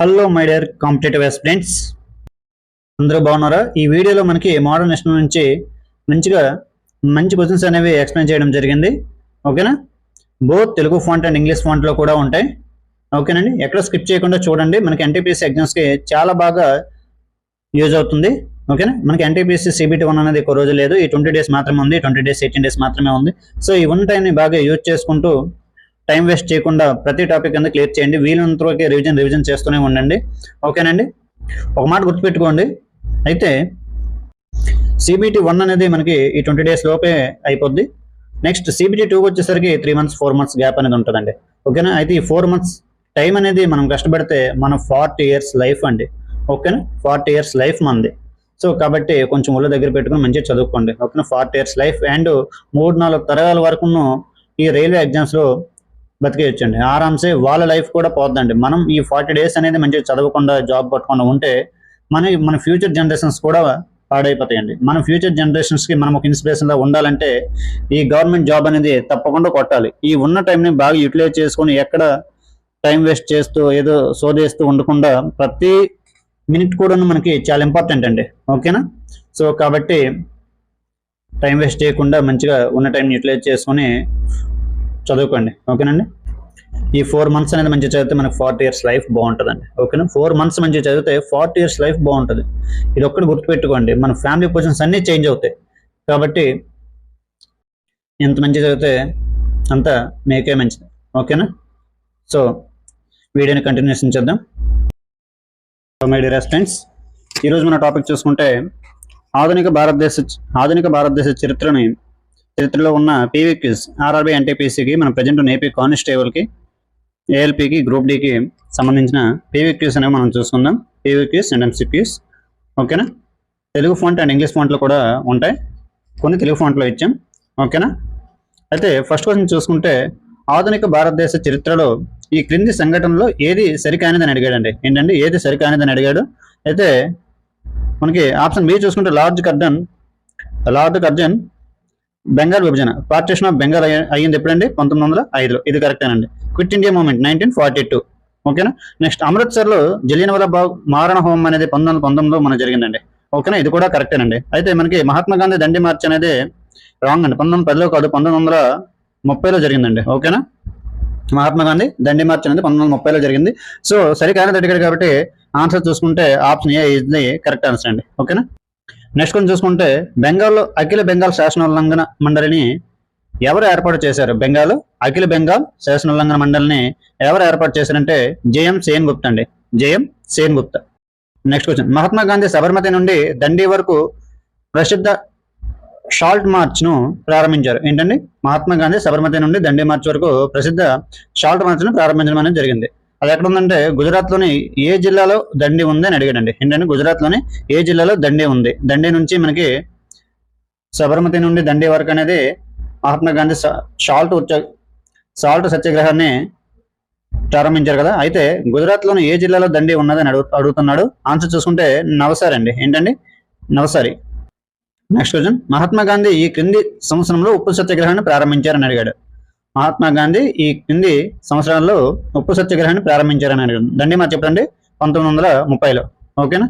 Hello my dear competitive aspirants, అందరూ బాగున్నారా? ఈ వీడియోలో మనకి మోడల్ నేషనల్ నుంచి మంచి క్వశ్చన్స్ అనేవి ఎక్స్ప్లెయిన్ చేయడం జరిగింది. ఓకేనా? Both Telugu font and English ఫాంట్లో కూడా ఉంటాయి. ఓకేనండి, ఎక్కడ స్కిప్ చేయకుండా చూడండి. మనకి ఎన్టీపీసీ ఎగ్జామ్స్కి చాలా బాగా యూజ్ అవుతుంది. ఓకేనా? మనకి ఎన్టీపీసీ CBT 1 అనేది ఒక రోజు లేదు, ఈ 20 డేస్ మాత్రమే ఉంది, 20 డేస్ 18 డేస్ మాత్రమే ఉంది. సో ఈ ఉన్న టైంని బాగా యూజ్ చేసుకుంటూ టైం వేస్ట్ చేయకుండా ప్రతి టాపిక్ కింద క్లియర్ చేయండి. వీలైనంత వరకు రివిజన్ చేస్తూనే ఉండండి. ఓకేనండి, ఒక మాట గుర్తుపెట్టుకోండి. అయితే CBT 1 అనేది మనకి ఈ 20 డేస్ లోపే అయిపోద్ది. నెక్స్ట్ CBT 2 వచ్చేసరికి 3 months 4 months గ్యాప్ అనేది ఉంటుందండి. ఓకేనా? అయితే ఈ 4 months టైం అనేది మనం కష్టపడితే మన 40 years లైఫ్ అండి. ఓకేనా? 40 years లైఫ్ మనది. సో కాబట్టి కొంచెం ఒళ్ళు దగ్గర పెట్టుకుని మంచిగా చదువుకోండి. ఓకేనా? 40 years లైఫ్ అండ్ 3-4 తరాల వరకు ఈ రైల్వే ఎగ్జామ్స్లో బతికేయచ్చండి. ఆరామ్సే వాళ్ళ లైఫ్ కూడా పోద్దండి. మనం ఈ 40 డేస్ అనేది మంచిగా చదవకుండా జాబ్ పట్టకుండా ఉంటే మన ఫ్యూచర్ జనరేషన్స్ కూడా పాడైపోతాయండి. మన ఫ్యూచర్ జనరేషన్స్కి మనం ఒక ఇన్స్పిరేషన్గా ఉండాలంటే ఈ గవర్నమెంట్ జాబ్ అనేది తప్పకుండా కొట్టాలి. ఈ ఉన్న టైంని బాగా యూటిలైజ్ చేసుకొని ఎక్కడ టైం వేస్ట్ చేస్తూ ఏదో సోదేస్తూ ఉండకుండా ప్రతి మినిట్ కూడా మనకి చాలా ఇంపార్టెంట్ అండి. ఓకేనా? సో కాబట్టి టైం వేస్ట్ చేయకుండా మంచిగా ఉన్న టైం యూటిలైజ్ చేసుకొని చదువుకోండి. ఓకేనండి? ఈ 4 months అనేది మంచిగా చదివితే మనకు 40 years లైఫ్ బాగుంటుందండి. ఓకేనా? 4 months మంచిగా చదివితే 40 years లైఫ్ బాగుంటుంది. ఇది ఒక్కటి గుర్తుపెట్టుకోండి. మన ఫ్యామిలీ పొజిషన్స్ అన్నీ చేంజ్ అవుతాయి. కాబట్టి ఎంత మంచిగా చదివితే అంత మీకే మంచిది. ఓకేనా? సో వీడియోని కంటిన్యూషన్ చేద్దాం. మై డియర్ ఫ్రెండ్స్, ఈరోజు మన టాపిక్ చూసుకుంటే ఆధునిక భారతదేశ చరిత్రలో ఉన్న PVQs, RRB, NTPCకి, మన ప్రజెంట్ ఉన్న AP కానిస్టేబుల్కి, ALPకి, గ్రూప్ Dకి సంబంధించిన PVQs అనేవి మనం చూసుకుందాం. PVQs and MCQs. ఓకేనా? తెలుగు ఫాంట్ అండ్ ఇంగ్లీష్ ఫాంట్లో కూడా ఉంటాయి, కొన్ని తెలుగు ఫాంట్లో ఇచ్చాం. ఓకేనా? అయితే ఫస్ట్ క్వశ్చన్ చూసుకుంటే ఆధునిక భారతదేశ చరిత్రలో ఈ క్రింది సంఘటనలో ఏది సరికానిదని అడిగాడండి. ఏంటంటే ఏది సరికానిదని అడిగాడు. అయితే మనకి ఆప్షన్ బి చూసుకుంటే లార్డ్ కర్జన్ బెంగాల్ విభజన, పార్టీషన్ ఆఫ్ బెంగాల్ అయ్యింది ఎప్పుడండి? 1905లో. ఇది కరెక్టేనండి. Quit India movement 1942. ఓకేనా? నెక్స్ట్ అమృత్సర్లో జలియన్వాలా బాగ్ మారణ హోమం అనేది 1919లో మనకు జరిగిందండి. ఓకేనా? ఇది కూడా కరెక్టేనండి. అయితే మనకి మహాత్మా గాంధీ దండి మార్చ్ అనేది రాంగ్ అండి. 1910లో కాదు, 1930లో జరిగిందండి. ఓకేనా? మహాత్మా గాంధీ దండి మార్చ్ అనేది 1930లో జరిగింది. సో సరికానిది అడిగాడు కాబట్టి ఆన్సర్ చూసుకుంటే option A is the correct answer అండి. ఓకేనా? నెక్స్ట్ కొంచెం చూసుకుంటే బెంగాల్లో అఖిల బెంగాల్ శాసనోల్లంఘన మండలిని ఎవరు ఏర్పాటు చేశారు? అఖిల బెంగాల్ శాసనోల్లంఘన మండలిని ఎవరు ఏర్పాటు చేశారంటే JM సేన్గుప్తా అండి. JM Sengupta. Next question, Mahatma Gandhi Sabarmati నుండి దండి వరకు ప్రసిద్ధ షాల్ట్ మార్చ్ ను ప్రారంభించారు. ఏంటండి? మహాత్మా గాంధీ సబర్మతి నుండి దండి మార్చ్ వరకు ప్రసిద్ధ షాల్ట్ మార్చ్ ను ప్రారంభించడం అనేది జరిగింది. అది ఎక్కడ ఉందంటే గుజరాత్లోని ఏ జిల్లాలో దండి ఉంది అని అడిగాడండి. ఏంటంటే గుజరాత్లోని ఏ జిల్లాలో దండి ఉంది? దండి నుంచి మనకి సబర్మతి నుండి దండి వరకు అనేది మహాత్మా గాంధీ సాల్ట్ సత్యాగ్రహాన్ని ప్రారంభించారు కదా. అయితే గుజరాత్లోని ఏ జిల్లాలో దండి ఉన్నదని అడుగుతున్నాడు. ఆన్సర్ చూసుకుంటే నవసారి అండి. ఏంటండి? నవసారి. నెక్స్ట్ క్వశ్చన్, మహాత్మా గాంధీ ఈ క్రింది సంవత్సరంలో ఉప్పు సత్యాగ్రహాన్ని ప్రారంభించారని అడిగాడు. మహాత్మా గాంధీ ఈ క్రింది సంవత్సరాల్లో ఉప్పు సత్యాగ్రహాన్ని ప్రారంభించారని అడిగాడు. దండి మార్చ్ చెప్పండి? 1930లో. ఓకేనా?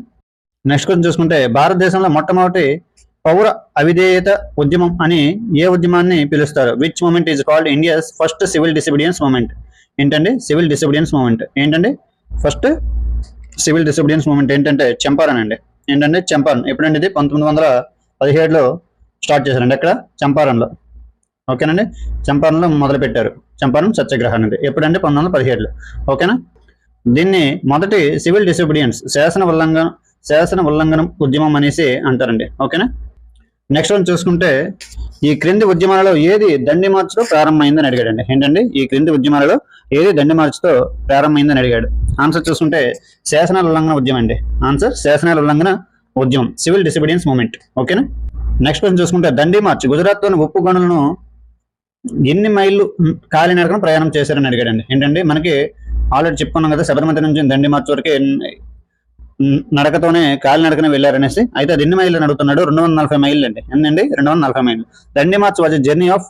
నెక్స్ట్ క్వశ్చన్ చూసుకుంటే భారతదేశంలో మొట్టమొదటి పౌర అవిధేయత ఉద్యమం అని ఏ ఉద్యమాన్ని పిలుస్తారు? Which movement is called India's first civil disobedience movement? ఏంటండి? Civil disobedience movement. ఏంటండి? ఫస్ట్ సివిల్ డిసోబీడియన్స్ మూమెంట్ ఏంటంటే చంపారన్ అండి. ఏంటంటే చంపారన్. ఎప్పుడండి? ఇది 1917లో స్టార్ట్ చేశారండి. ఎక్కడ? చంపారన్లో. ఓకేనండి? చంపారణలో మొదలు పెట్టారు చంపారన్ సత్యాగ్రహం అనేది. ఎప్పుడంటే 1917లో. ఓకేనా? దీన్ని మొదటి సివిల్ డిసోబీడియన్స్ శాసన ఉల్లంఘనం ఉద్యమం అనేసి అంటారండి. ఓకేనా? నెక్స్ట్ వన్ చూసుకుంటే ఈ క్రింది ఉద్యమాలలో ఏది దండి మార్చ్తో ప్రారంభమైందని అడిగాడండి. ఏంటండి? ఈ క్రింది ఉద్యమాలలో ఏది దండి మార్చ్తో ప్రారంభమైందని అడిగాడు. ఆన్సర్ చూసుకుంటే శాసనాల ఉల్లంఘన ఉద్యమం అండి. ఆన్సర్ శాసనాల ఉల్లంఘన ఉద్యమం, సివిల్ డిసోబీడియన్స్ మూమెంట్. ఓకేనా? నెక్స్ట్ వన్ చూసుకుంటే దండి మార్చ్ గుజరాత్లోని ఉప్పు గనులను ఎన్ని మైళ్ళు కాలినడకన ప్రయాణం చేశారని అడిగాడండి. ఏంటంటే మనకి ఆల్రెడీ చెప్పుకున్నాం కదా, శబరిమతి నుంచి దండి మార్చ్ వరకు నడకతోనే కాలినడకనే వెళ్ళారనేసి. అయితే అది ఎన్ని మైళ్ళు అడుగుతున్నాడు? 240 మైళ్ళు అండి. ఏంటండి? 240 మైళ్ళు. Dandi march was a journey of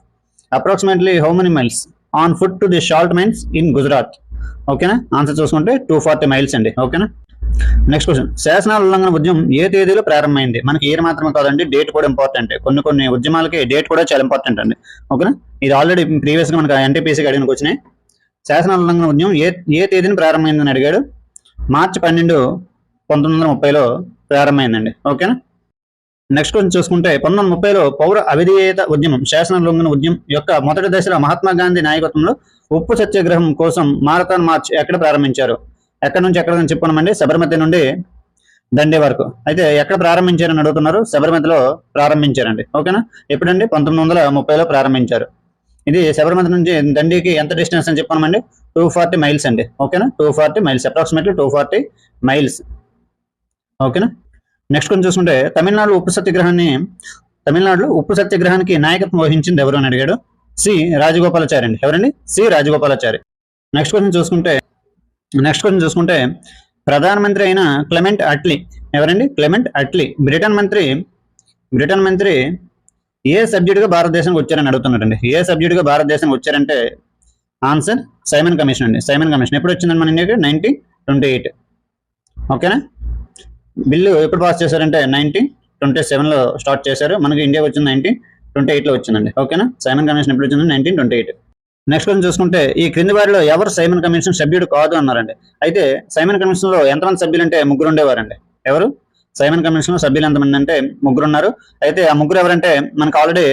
approximately how many miles on foot to the salt mines in Gujarat? ఓకేనా. ఆన్సర్ చూసుకుంటే 240 మైల్స్ అండి. ఓకేనా. నెక్స్ట్ క్వశ్చన్, శాసనాల ఉల్లంఘన ఉద్యమం ఏ తేదీలో ప్రారంభమైంది? మనకి ఇయర్ మాత్రమే కాదండి, డేట్ కూడా ఇంపార్టెంట్. కొన్ని ఉద్యమాలకి డేట్ కూడా చాలా ఇంపార్టెంట్ అండి. ఓకేనా. ఇది ఆల్రెడీ ప్రీవియస్ గా మనకి ఎన్టీపీసీకి అడిగిన వచ్చినాయి. శాసనాల ఉల్లంఘన ఉద్యమం ఏ తేదీని ప్రారంభమైందని అడిగాడు. మార్చి 12, 1930లో ప్రారంభమైందండి. ఓకేనా. నెక్స్ట్ క్వశ్చన్ చూసుకుంటే 1930లో పౌర అవిధేయత ఉద్యమం, శాసన ఉల్లంఘన ఉద్యమం యొక్క మొదటి దశలో మహాత్మా గాంధీ నాయకత్వంలో ఉప్పు సత్యాగ్రహం కోసం మారథాన్ మార్చ్ ఎక్కడ ప్రారంభించారు? ఎక్కడి నుంచి ఎక్కడ అని చెప్పుకున్నామండి, సబర్మతి నుండి దండి వరకు. అయితే ఎక్కడ ప్రారంభించారని అడుగుతున్నారు. సబర్మతిలో ప్రారంభించారండి. ఓకేనా. ఎప్పుడండి? 1930లో ప్రారంభించారు. ఇది శబరిమతి నుంచి దండికి ఎంత డిస్టెన్స్ అని చెప్పామండి? 240 మైల్స్ అండి. ఓకేనా. 240 మైల్స్, అప్రాక్సిమేట్లీ 240 మైల్స్. ఓకేనా. నెక్స్ట్ కొంచెం చూసుకుంటే తమిళనాడులో ఉప్పు సత్యాగ్రహానికి నాయకత్వం వహించింది ఎవరు అని అడిగాడు. సి రాజగోపాలాచారి అండి. ఎవరండి? సి రాజగోపాలాచారి. నెక్స్ట్ క్వశ్చన్ చూసుకుంటే ప్రధానమంత్రి అయిన క్లెమెంట్ అట్లీ ఎవరండి? క్లెమెంట్ అట్లీ బ్రిటన్ మంత్రి ఏ సబ్జెక్ట్ గా భారతదేశానికి వచ్చారని అడుగుతున్నారండి. ఏ సబ్జెక్ట్ గా భారతదేశానికి వచ్చారంటే ఆన్సర్ సైమన్ కమిషన్ అండి. సైమన్ కమిషన్ ఎప్పుడు వచ్చిందండి మన ఇండియాకి? 1928. ఓకేనా. బిల్లు ఎప్పుడు పాస్ చేశారంటే 1927లో స్టార్ట్ చేశారు. మనకి ఇండియాకి వచ్చింది 1928లో వచ్చిందండి. ఓకేనా. సైమన్ కమిషన్ ఎప్పుడు వచ్చింది? 1928. నెక్స్ట్ కొంచెం చూసుకుంటే ఈ క్రింది వారిలో ఎవరు సైమన్ కమిషన్ సభ్యుడు కాదు అన్నారండి. అయితే సైమన్ కమిషన్ లో ఎంతమంది సభ్యులు అంటే 3 ఉండేవారండి. ఎవరు? సైమన్ కమిషన్ లో సభ్యులు ఎంతమంది అంటే 3 ఉన్నారు. అయితే ఆ 3 ఎవరంటే మనకు ఆల్రెడీ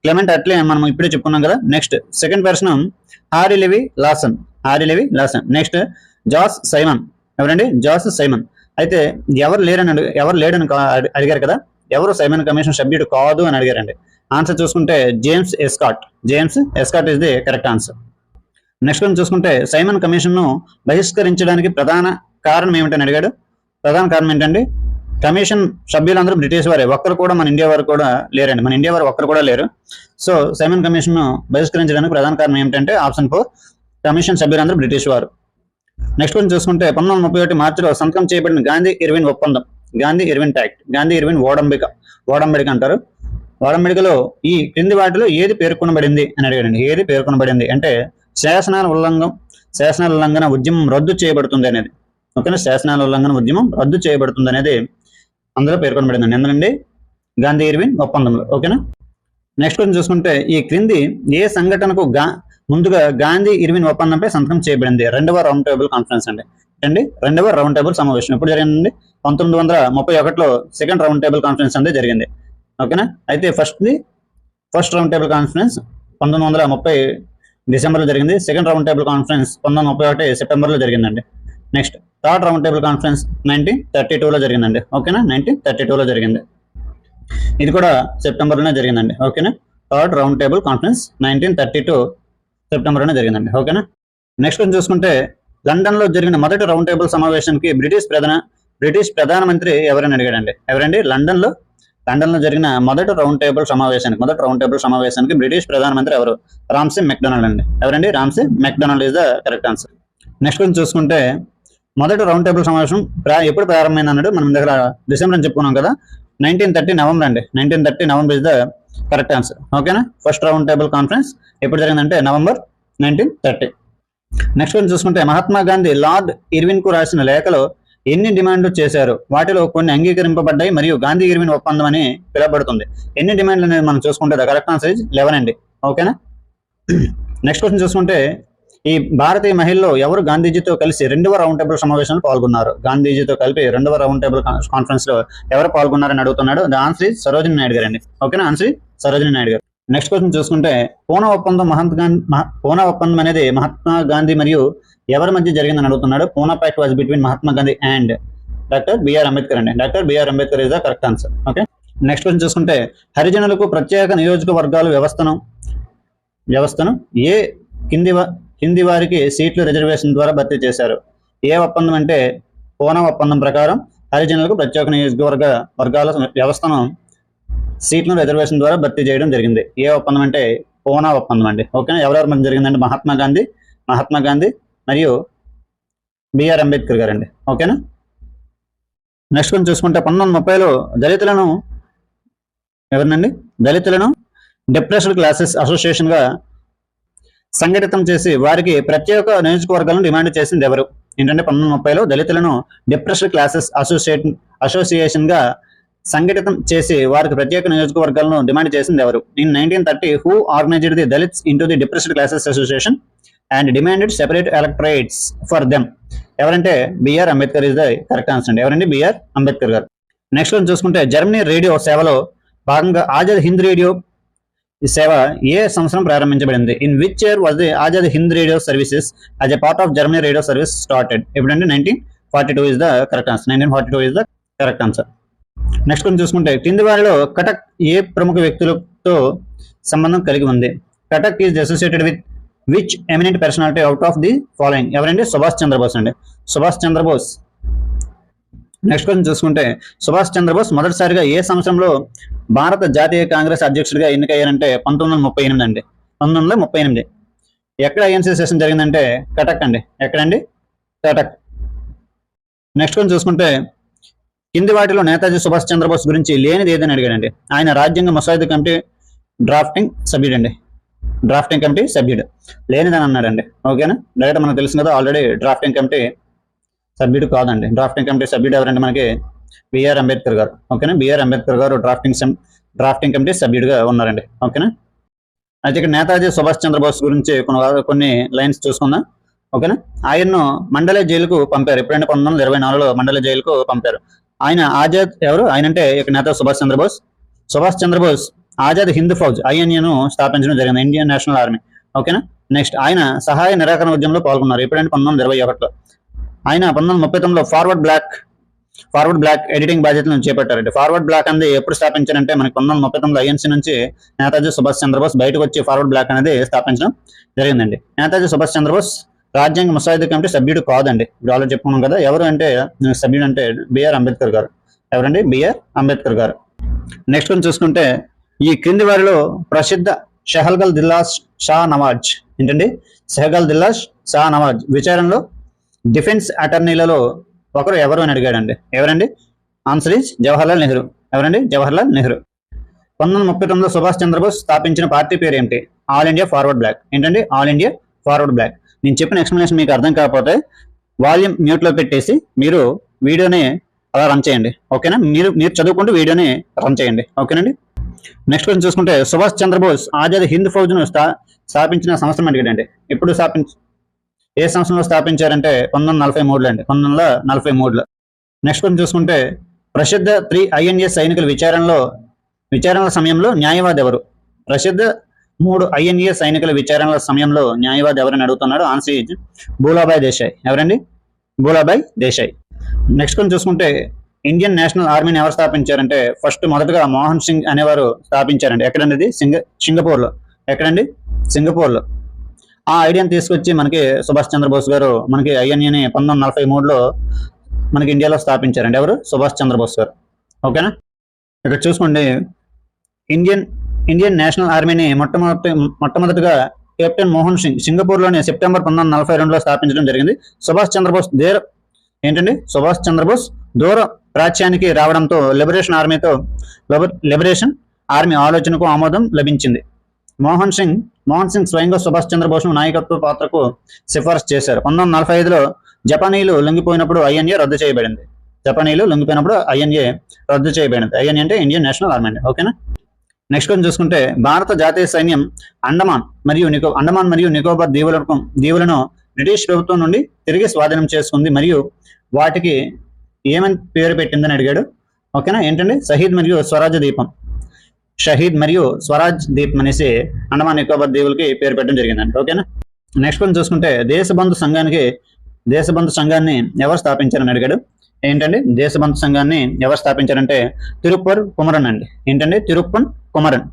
క్లెమెంట్ అట్లీ మనం ఇప్పుడే చెప్పుకున్నాం కదా. Next second person Harry Levi Lawson. Next Jos Simon. ఎవరండి? Jos Simon. అయితే ఎవరు లేరని అడిగారు కదా. ఎవరు సైమన్ కమిషన్ సభ్యుడు కాదు అని అడిగారండి. ఆన్సర్ చూసుకుంటే James escort is the correct answer. Next కొంచెం చూసుకుంటే సైమన్ కమిషన్ ను బహిష్కరించడానికి ప్రధాన కారణం ఏమిటని అడిగాడు. ప్రధాన కారణం ఏంటండి? కమిషన్ సభ్యులందరూ బ్రిటిష్ వారే, ఒక్కరు కూడా మన ఇండియా వారు కూడా లేరండి. మన ఇండియా వారు ఒక్కరు కూడా లేరు. సో సైమన్ కమిషన్ ను బహిష్కరించడానికి ప్రధాన కారణం ఏమిటంటే ఆప్షన్ 4, కమిషన్ సభ్యులందరూ బ్రిటిష్ వారు. నెక్స్ట్ కొంచెం చూసుకుంటే 1931 మార్చిలో సంతకం చేయబడిన గాంధీ ఇర్విన్ ఒప్పందం, Gandhi Irwin pact, Gandhi Irwin ఓడంబడిక అంటారు. ఓడంబడికలో ఈ క్రింది వాటిలో ఏది పేర్కొనబడింది అని అడిగాడండి. ఏది పేర్కొనబడింది అంటే శాసనాల ఉల్లంఘన ఉద్యమం రద్దు చేయబడుతుంది అనేది. ఓకేనా. శాసనాల ఉల్లంఘన ఉద్యమం రద్దు చేయబడుతుంది అనేది అందులో పేర్కొనబడిందండి. ఎందుకండి? గాంధీ ఇర్విన్ ఒప్పందంలో. ఓకేనా. నెక్స్ట్ కొంచెం చూసుకుంటే ఈ క్రింది ఏ సంఘటనకు ముందుగా గాంధీ ఇర్విన్ ఒప్పందంపై సంతకం చేయబడింది? రెండవ రౌండ్ టేబుల్ కాన్ఫరెన్స్ అండి. రెండవ రౌండ్ టేబుల్ సమావేశం ఎప్పుడు జరిగిందండి? 1931లో సెకండ్ రౌండ్ టేబుల్ కాన్ఫరెన్స్ అనేది జరిగింది. ఓకేనా. అయితే ఫస్ట్ రౌండ్ టేబుల్ కాన్ఫరెన్స్ 1930 డిసెంబర్లో జరిగింది. సెకండ్ రౌండ్ టేబుల్ కాన్ఫరెన్స్ 1931 సెప్టెంబర్లో జరిగిందండి. Next third round table conference 1932లో జరిగిందండి. ఓకేనా. 1932లో జరిగింది. ఇది కూడా సెప్టెంబర్లోనే జరిగిందండి. ఓకేనా. థర్డ్ రౌండ్ టేబుల్ కాన్ఫరెన్స్ 1932 సెప్టెంబర్లోనే జరిగిందండి. ఓకేనా. నెక్స్ట్ చూసుకుంటే లండన్ లో జరిగిన మొదటి రౌండ్ టేబుల్ సమావేశానికి బ్రిటిష్ ప్రధానమంత్రి ఎవరని అడిగాడండి. ఎవరండి? లండన్ లో జరిగిన మొదటి రౌండ్ టేబుల్ సమావేశానికి బ్రిటిష్ ప్రధానమంత్రి ఎవరు? రామ్సే మెక్డొనాల్డ్ అండి. ఎవరండి? Ramsay MacDonald is the correct answer. Next కొంచెం చూసుకుంటే మొదటి రౌండ్ టేబుల్ సమావేశం ఎప్పుడు ప్రారంభమైంది అన్నాడు. మనం దగ్గర డిసెంబర్ అని చెప్పుకున్నాం కదా. 1930 నవంబర్ అండి. 1930 November is the correct answer. ఓకేనా. ఫస్ట్ రౌండ్ టేబుల్ కాన్ఫరెన్స్ ఎప్పుడు జరిగిందంటే నవంబర్ 1930. నెక్స్ట్ కొంచెం చూసుకుంటే మహాత్మా గాంధీ లార్డ్ ఇర్విన్ కు రాసిన లేఖలో ఎన్ని డిమాండ్లు చేశారు? వాటిలో కొన్ని అంగీకరింపబడ్డాయి మరియు గాంధీ ఇర్విన్ ఒప్పందం అని పిలువబడుతుంది. ఎన్ని డిమాండ్లు అనేది మనం చూసుకుంటే ద కరెక్ట్ ఆన్సర్ ఇస్ 11 అండి. ఓకేనా. నెక్స్ట్ క్వశ్చన్ చూసుకుంటే ఈ భారతీయ మహిళల్లో ఎవరు గాంధీజీతో కలిసి రెండవ రౌండ్ టేబుల్ సమావేశంలో పాల్గొన్నారు? గాంధీజీతో కలిపి రెండవ రౌండ్ టేబుల్ కాన్ఫరెన్స్ లో ఎవరు పాల్గొన్నారని అడుగుతున్నాడు. The answer is Sarojini Naidu గారు అండి. ఓకేనా. ఆన్సర్ సరోజిని నాయుడు గారు. నెక్స్ట్ క్వశ్చన్ చూసుకుంటే పూనా ఒప్పందం అనేది మహాత్మా గాంధీ మరియు ఎవరి మధ్య జరిగిందని అడుగుతున్నాడు. Poona pact was between Mahatma Gandhi and doctor B R Ambedkar అండి. Doctor B R Ambedkar is the correct answer. Okay. Next question చూసుకుంటే హరిజనులకు ప్రత్యేక నియోజకవర్గాల వ్యవస్థను ఏ కింది వారికి సీట్లు రిజర్వేషన్ ద్వారా భర్తీ చేశారు? ఏ ఒప్పందం అంటే పూనా ఒప్పందం ప్రకారం హరిజనులకు ప్రత్యేక వర్గాల వ్యవస్థను సీట్లను రిజర్వేషన్ ద్వారా భర్తీ చేయడం జరిగింది. ఏ ఒప్పందం అంటే పూనా ఒప్పందం అండి. ఓకేనా. ఎవరెవరి మధ్య జరిగిందంటే మహాత్మా గాంధీ మరియు బిఆర్ అంబేద్కర్ గారు అండి. ఓకేనా. నెక్స్ట్ కొంచెం చూసుకుంటే 1930లో దళితులను డిప్రెస్డ్ క్లాసెస్ అసోసియేషన్ గా సంఘటితం చేసి వారికి ప్రత్యేక నియోజకవర్గాలను డిమాండ్ చేసింది ఎవరు? ఏంటంటే 1930లో దళితులను డిప్రెస్డ్ క్లాసెస్ అసోసియేషన్ గా సంఘటితం చేసి వారికి ప్రత్యేక నియోజకవర్గాలను డిమాండ్ చేసింది ఎవరు? In 1930 who organized the Dalits into the depressed classes association and demanded separate electorates for them? ఎవరంటే B R Ambedkar is the correct answer అండి. ఎవరండి? బిఆర్ అంబేద్కర్ గారు. నెక్స్ట్ వన్ చూసుకుంటే జర్మనీ రేడియో సేవలో భాగంగా ఆజాద్ హింద్ రేడియో ఈ సేవ ఏ సంవత్సరం ప్రారంభించబడింది? In which year was the Azad Hind radio services as a part of Germany radio service started? ఎప్పుడంటే 1942 is the correct answer. 1942 is the correct answer. Next కొంచెం చూసుకుంటే కింది వారిలో కటక్ ఏ ప్రముఖ వ్యక్తులతో సంబంధం కలిగి ఉంది? Cuttack is associated with which eminent personality out of the following? ఎవరండి? సుభాష్ చంద్రబోస్ అండి. సుభాష్ చంద్రబోస్. నెక్స్ట్ క్వశ్చన్ చూసుకుంటే సుభాష్ చంద్రబోస్ మొదటిసారిగా ఏ సంవత్సరంలో భారత జాతీయ కాంగ్రెస్ అధ్యక్షుడిగా ఎన్నికయ్యారంటే 1938 అండి. 1938. ఎక్కడ ఐఎన్సీ సెషన్ జరిగిందంటే కటక్ అండి. ఎక్కడండి? కటక్. నెక్స్ట్ క్వశ్చన్ చూసుకుంటే కింది వాటిలో నేతాజీ సుభాష్ చంద్రబోస్ గురించి లేనిది ఏదని అడిగాడండి? ఆయన రాజ్యాంగ ముసాయిదా కమిటీ డ్రాఫ్టింగ్ సభ్యుడు అండి. డ్రాఫ్టింగ్ కమిటీ సభ్యుడు లేనిదని అన్నాడండి. ఓకేనా? డైరెక్ట్ మనకు తెలుసు కదా ఆల్రెడీ డ్రాఫ్టింగ్ కమిటీ సభ్యుడు కాదండి. డ్రాఫ్టింగ్ కమిటీ సభ్యుడు ఎవరంటే మనకి బిఆర్ అంబేద్కర్ గారు. ఓకేనా? బిఆర్ అంబేద్కర్ గారు డ్రాఫ్టింగ్ కమిటీ సభ్యుడిగా ఉన్నారండి. ఓకేనా? అయితే ఇక్కడ నేతాజీ సుభాష్ చంద్రబోస్ గురించి కొన్ని లైన్స్ చూసుకుందాం. ఓకేనా? ఆయన్ను మండలే జైలుకు పంపారు. ఎప్పుడంటే 1924లో మండలే జైలుకు పంపారు. ఆయన ఆజాద్ ఎవరు? ఆయన అంటే ఇక్కడ నేతాజీ సుభాష్ చంద్రబోస్. సుభాష్ చంద్రబోస్ ఆజాద్ హింద్ ఫౌజ్ ఐఎన్ఏను స్థాపించడం జరిగింది. Indian national army. ఓకేనా? నెక్స్ట్ ఆయన సహాయ నిరాకరణ ఉద్యమంలో పాల్గొన్నారు. ఎప్పుడంటే 1921లో. ఆయన 1939లో ఫార్వర్డ్ బ్లాక్ ఎడిటింగ్ బాధ్యతలను చేపట్టారండి. ఫార్వర్డ్ బ్లాక్ అనేది ఎప్పుడు స్థాపించారంటే మనకి 1939లో ఐఎన్సీ నుంచి నేతాజీ సుభాష్ చంద్రబోస్ బయటకు వచ్చి ఫార్వర్డ్ బ్లాక్ అనేది స్థాపించడం జరిగిందండి. నేతాజీ సుభాష్ చంద్రబోస్ రాజ్యాంగ ముసాయిదా కమిటీ సభ్యుడు కాదండి. ఇప్పుడు ఆల్రెడీ చెప్పుకున్నాం కదా. ఎవరు అంటే సభ్యుడు అంటే బిఆర్ అంబేద్కర్ గారు. ఎవరండి? బిఆర్ అంబేద్కర్ గారు. నెక్స్ట్ కొంచెం చూసుకుంటే ఈ క్రింది వారిలో ప్రసిద్ధ షహల్గల్ దిల్లాస్ షా నవాజ్ ఏంటండి? షహగల్ దిల్లాస్ షా నవాజ్ విచారణలో డిఫెన్స్ అటార్నీలలో ఒకరు ఎవరు అని అడిగాడండి. ఎవరండి? Answer is Jawaharlal Nehru. ఎవరండి? జవహర్లాల్ నెహ్రూ. 1939లో సుభాష్ చంద్రబోస్ స్థాపించిన పార్టీ పేరు ఏంటి? All India Forward Bloc. ఏంటండి? All India Forward Bloc. నేను చెప్పిన ఎక్స్ప్లెనేషన్ మీకు అర్థం కాకపోతే వాల్యూమ్ మ్యూట్లో పెట్టేసి మీరు వీడియోని అలా రన్ చేయండి. ఓకేనా? మీరు చదువుకుంటూ వీడియోని రన్ చేయండి. ఓకేనండి? నెక్స్ట్ క్వశ్చన్ చూసుకుంటే సుభాష్ చంద్రబోస్ ఆజాద్ హింద్ ఫౌజ్ను స్థాపించిన సంవత్సరం అడిగాడండి. ఎప్పుడు ఏ సంవత్సరంలో స్థాపించారంటే 1943లో అండి. 1943లో. నెక్స్ట్ క్వశ్చన్ చూసుకుంటే ప్రసిద్ధ 3 INA సైనికుల విచారణల సమయంలో న్యాయవాది ఎవరు? ప్రసిద్ధ 3 INA సైనికుల విచారణల సమయంలో న్యాయవాది ఎవరని అడుగుతున్నాడు. Answer is Bhulabhai Desai. ఎవరండి? భూలాభాయ్ దేశాయ్. నెక్స్ట్ క్వశ్చన్ చూసుకుంటే ఇండియన్ నేషనల్ ఆర్మీని ఎవరు స్థాపించారంటే మొదటగా మోహన్ సింగ్ అనేవారు స్థాపించారండి. ఎక్కడండి? సింగపూర్లో. ఎక్కడండి? సింగపూర్లో. ఆ ఐడియాని తీసుకొచ్చి మనకి సుభాష్ చంద్రబోస్ గారు మనకి ఐఎన్ఏని 1943లో మనకి ఇండియాలో స్థాపించారండి. ఎవరు? సుభాష్ చంద్రబోస్ గారు. ఓకేనా? ఇక్కడ చూసుకోండి ఇండియన్ నేషనల్ ఆర్మీని మొట్టమొదటిగా కెప్టెన్ మోహన్ సింగ్ సింగపూర్లోని సెప్టెంబర్ 1942లో స్థాపించడం జరిగింది. సుభాష్ చంద్రబోస్ దూర ప్రాచ్యానికి రావడంతో లిబరేషన్ ఆర్మీ ఆలోచనకు ఆమోదం లభించింది. మోహన్ సింగ్ స్వయంగా సుభాష్ చంద్రబోస్ నాయకత్వ పాత్రకు సిఫార్సు చేశారు. 1945లో జపానీలు లొంగిపోయినప్పుడు ఐఎన్ఏ రద్దు చేయబడింది. ఐఎన్ఏ అంటే ఇండియన్ నేషనల్ ఆర్మీ అండి. ఓకేనా? నెక్స్ట్ కొంచెం చూసుకుంటే భారత జాతీయ సైన్యం అండమాన్ మరియు నికోబార్ దీవులను బ్రిటిష్ ప్రభుత్వం నుండి తిరిగి స్వాధీనం చేసుకుంది మరియు వాటికి ఏమని పేరు పెట్టిందని అడిగాడు. ఓకేనా? ఏంటండి? షహీద్ మరియు స్వరాజ్ దీప్ అనేసి అండమాన్ నికోబార్ దీవులకి పేరు పెట్టడం జరిగిందండి. ఓకేనా? నెక్స్ట్ కొంచెం చూసుకుంటే దేశబంధు సంఘాన్ని ఎవరు స్థాపించారని అడిగాడు. ఏంటండి? దేశబంధు సంఘాన్ని ఎవరు స్థాపించారంటే తిరుప్పర్ కుమరన్ అండి. ఏంటండి? తిరుప్పన్ కుమరన్.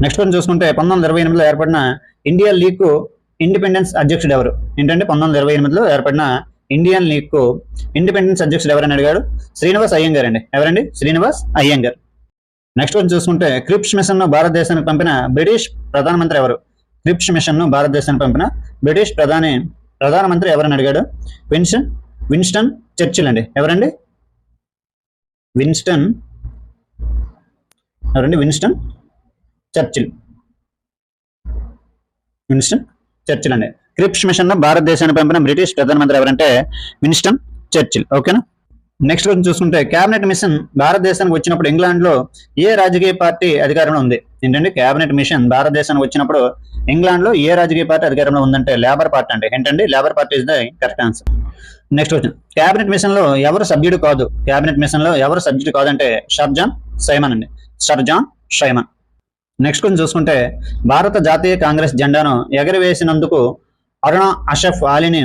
నెక్స్ట్ కొంచెం చూసుకుంటే 1928లో ఏర్పడిన ఇండియన్ లీగ్ ఇండిపెండెన్స్ అధ్యక్షుడు ఎవరు? ఏంటంటే 1928లో ఏర్పడిన ఇండియన్ లీగ్ ఇండిపెండెన్స్ అధ్యక్షుడు ఎవరని అడిగాడు. శ్రీనివాస్ అయ్యంగార్ అండి. ఎవరండి? శ్రీనివాస్ అయ్యంగార్. నెక్స్ట్ కొంచెం చూసుకుంటే క్రిప్స్ మిషన్ ను భారతదేశానికి పంపిన బ్రిటిష్ ప్రధానమంత్రి ఎవరు? క్రిప్స్ మిషన్ ను భారతదేశానికి పంపిన బ్రిటిష్ ప్రధానమంత్రి ఎవరని అడిగాడు. విన్స్టన్ చర్చిల్ అండి. ఎవరండి? Winston Churchill. విన్స్టన్ చర్చిల్ అండి. క్రిప్స్ మిషన్ లో భారతదేశాన్ని పంపిన బ్రిటిష్ ప్రధానమంత్రి ఎవరంటే విన్స్టన్ చర్చిల్. ఓకేనా. నెక్స్ట్ రోజు చూసుకుంటే క్యాబినెట్ మిషన్ భారతదేశానికి వచ్చినప్పుడు ఇంగ్లాండ్ లో ఏ రాజకీయ పార్టీ అధికారంలో ఉంది? ఏంటంటే క్యాబినెట్ మిషన్ భారతదేశానికి వచ్చినప్పుడు ఇంగ్లాండ్ లో ఏ రాజకీయ పార్టీ అధికారంలో ఉందంటే లేబర్ పార్టీ అండి. ఏంటంటే labour party is the correct answer. Next question, cabinet machine లో ఎవరు సభ్యుడు కాదు? క్యాబినెట్ మిషన్ లో ఎవరు సభ్యుడు కాదంటే సర్ జాన్ సైమన్ అండి. Sir John Simon. నెక్స్ట్ కొంచెం చూసుకుంటే భారత జాతీయ కాంగ్రెస్ జెండాను ఎగరవేసినందుకు అరుణ అషఫ్ అలీని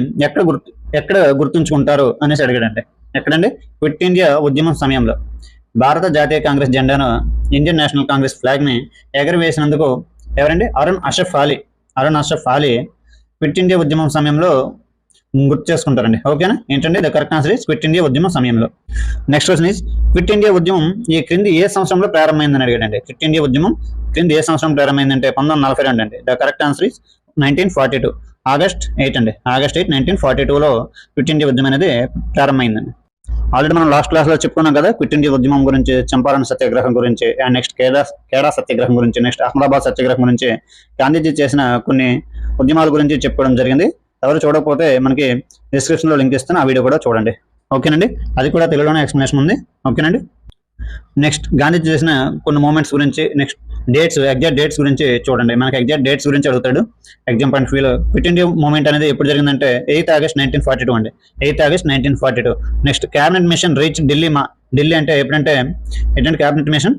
ఎక్కడ గుర్తుంచుకుంటారు అనేసి అడిగాడంటే ఎక్కడండి? క్విట్ ఇండియా ఉద్యమం సమయంలో భారత జాతీయ కాంగ్రెస్ జెండాను, ఇండియన్ నేషనల్ కాంగ్రెస్ ఫ్లాగ్ ని ఎగరవేసినందుకు ఎవరండి? అరుణ్ అషఫ్ అలీ. అరుణ్ అషఫ్ అలీ క్విట్ ఇండియా ఉద్యమం సమయంలో గుర్తు చేసుకుంటారండి. ఓకేనా. ఏంటంటే the correct answer is quit India ఉద్యమం సమయంలో. Next question is quit India ఉద్యమం ఈ క్రింది ఏ సంవత్సరంలో ప్రారంభమైందని అడిగాడండి. క్విట్ ఇండియా ఉద్యమం క్రింది ఏ సంవత్సరం ప్రారంభమైందంటే 1942 అండి. The correct answer is 1942 August 8 అండి. ఆగస్ట్ 8 1942లో క్విట్ ఇండియా ఉద్యమం అనేది ప్రారంభమైందండి. ఆల్రెడీ మనం లాస్ట్ క్లాస్ లో చెప్పుకున్నాం కదా క్విట్ ఇండియా ఉద్యమం గురించి, చంపారన్ సత్యాగ్రహం గురించి, అండ్ నెక్స్ట్ కేడా సత్యాగ్రహం గురించి, నెక్స్ట్ అహ్మదాబాద్ సత్యాగ్రహం గురించి, గాంధీజీ చేసిన కొన్ని ఉద్యమాల గురించి చెప్పుకోవడం జరిగింది. ఎవరు చూడకపోతే మనకి డిస్క్రిప్షన్ లో లింక్ ఇస్తాను, ఆ వీడియో కూడా చూడండి. ఓకేనండి. అది కూడా తెలుగులోనే ఎక్స్ప్లెనేషన్ ఉంది. ఓకేనండి. నెక్స్ట్ గాంధీజీ చేసిన కొన్ని మూమెంట్స్ గురించి, నెక్స్ట్ డేట్స్, ఎగ్జాక్ట్ డేట్స్ గురించి చూడండి. మనకి ఎగ్జాక్ట్ డేట్స్ గురించి అడుగుతాడు ఎగ్జామ్ పాయింట్ వ్యూలో. క్విట్ ఇండియా మూవ్మెంట్ అనేది ఎప్పుడు జరిగిందంటే 8 ఆగస్ట్ 1942 అండి. 8 August 1942. Next cabinet machine reach Delhi అంటే ఎప్పుడంటే ఏంటంటే క్యాబినెట్ మిషన్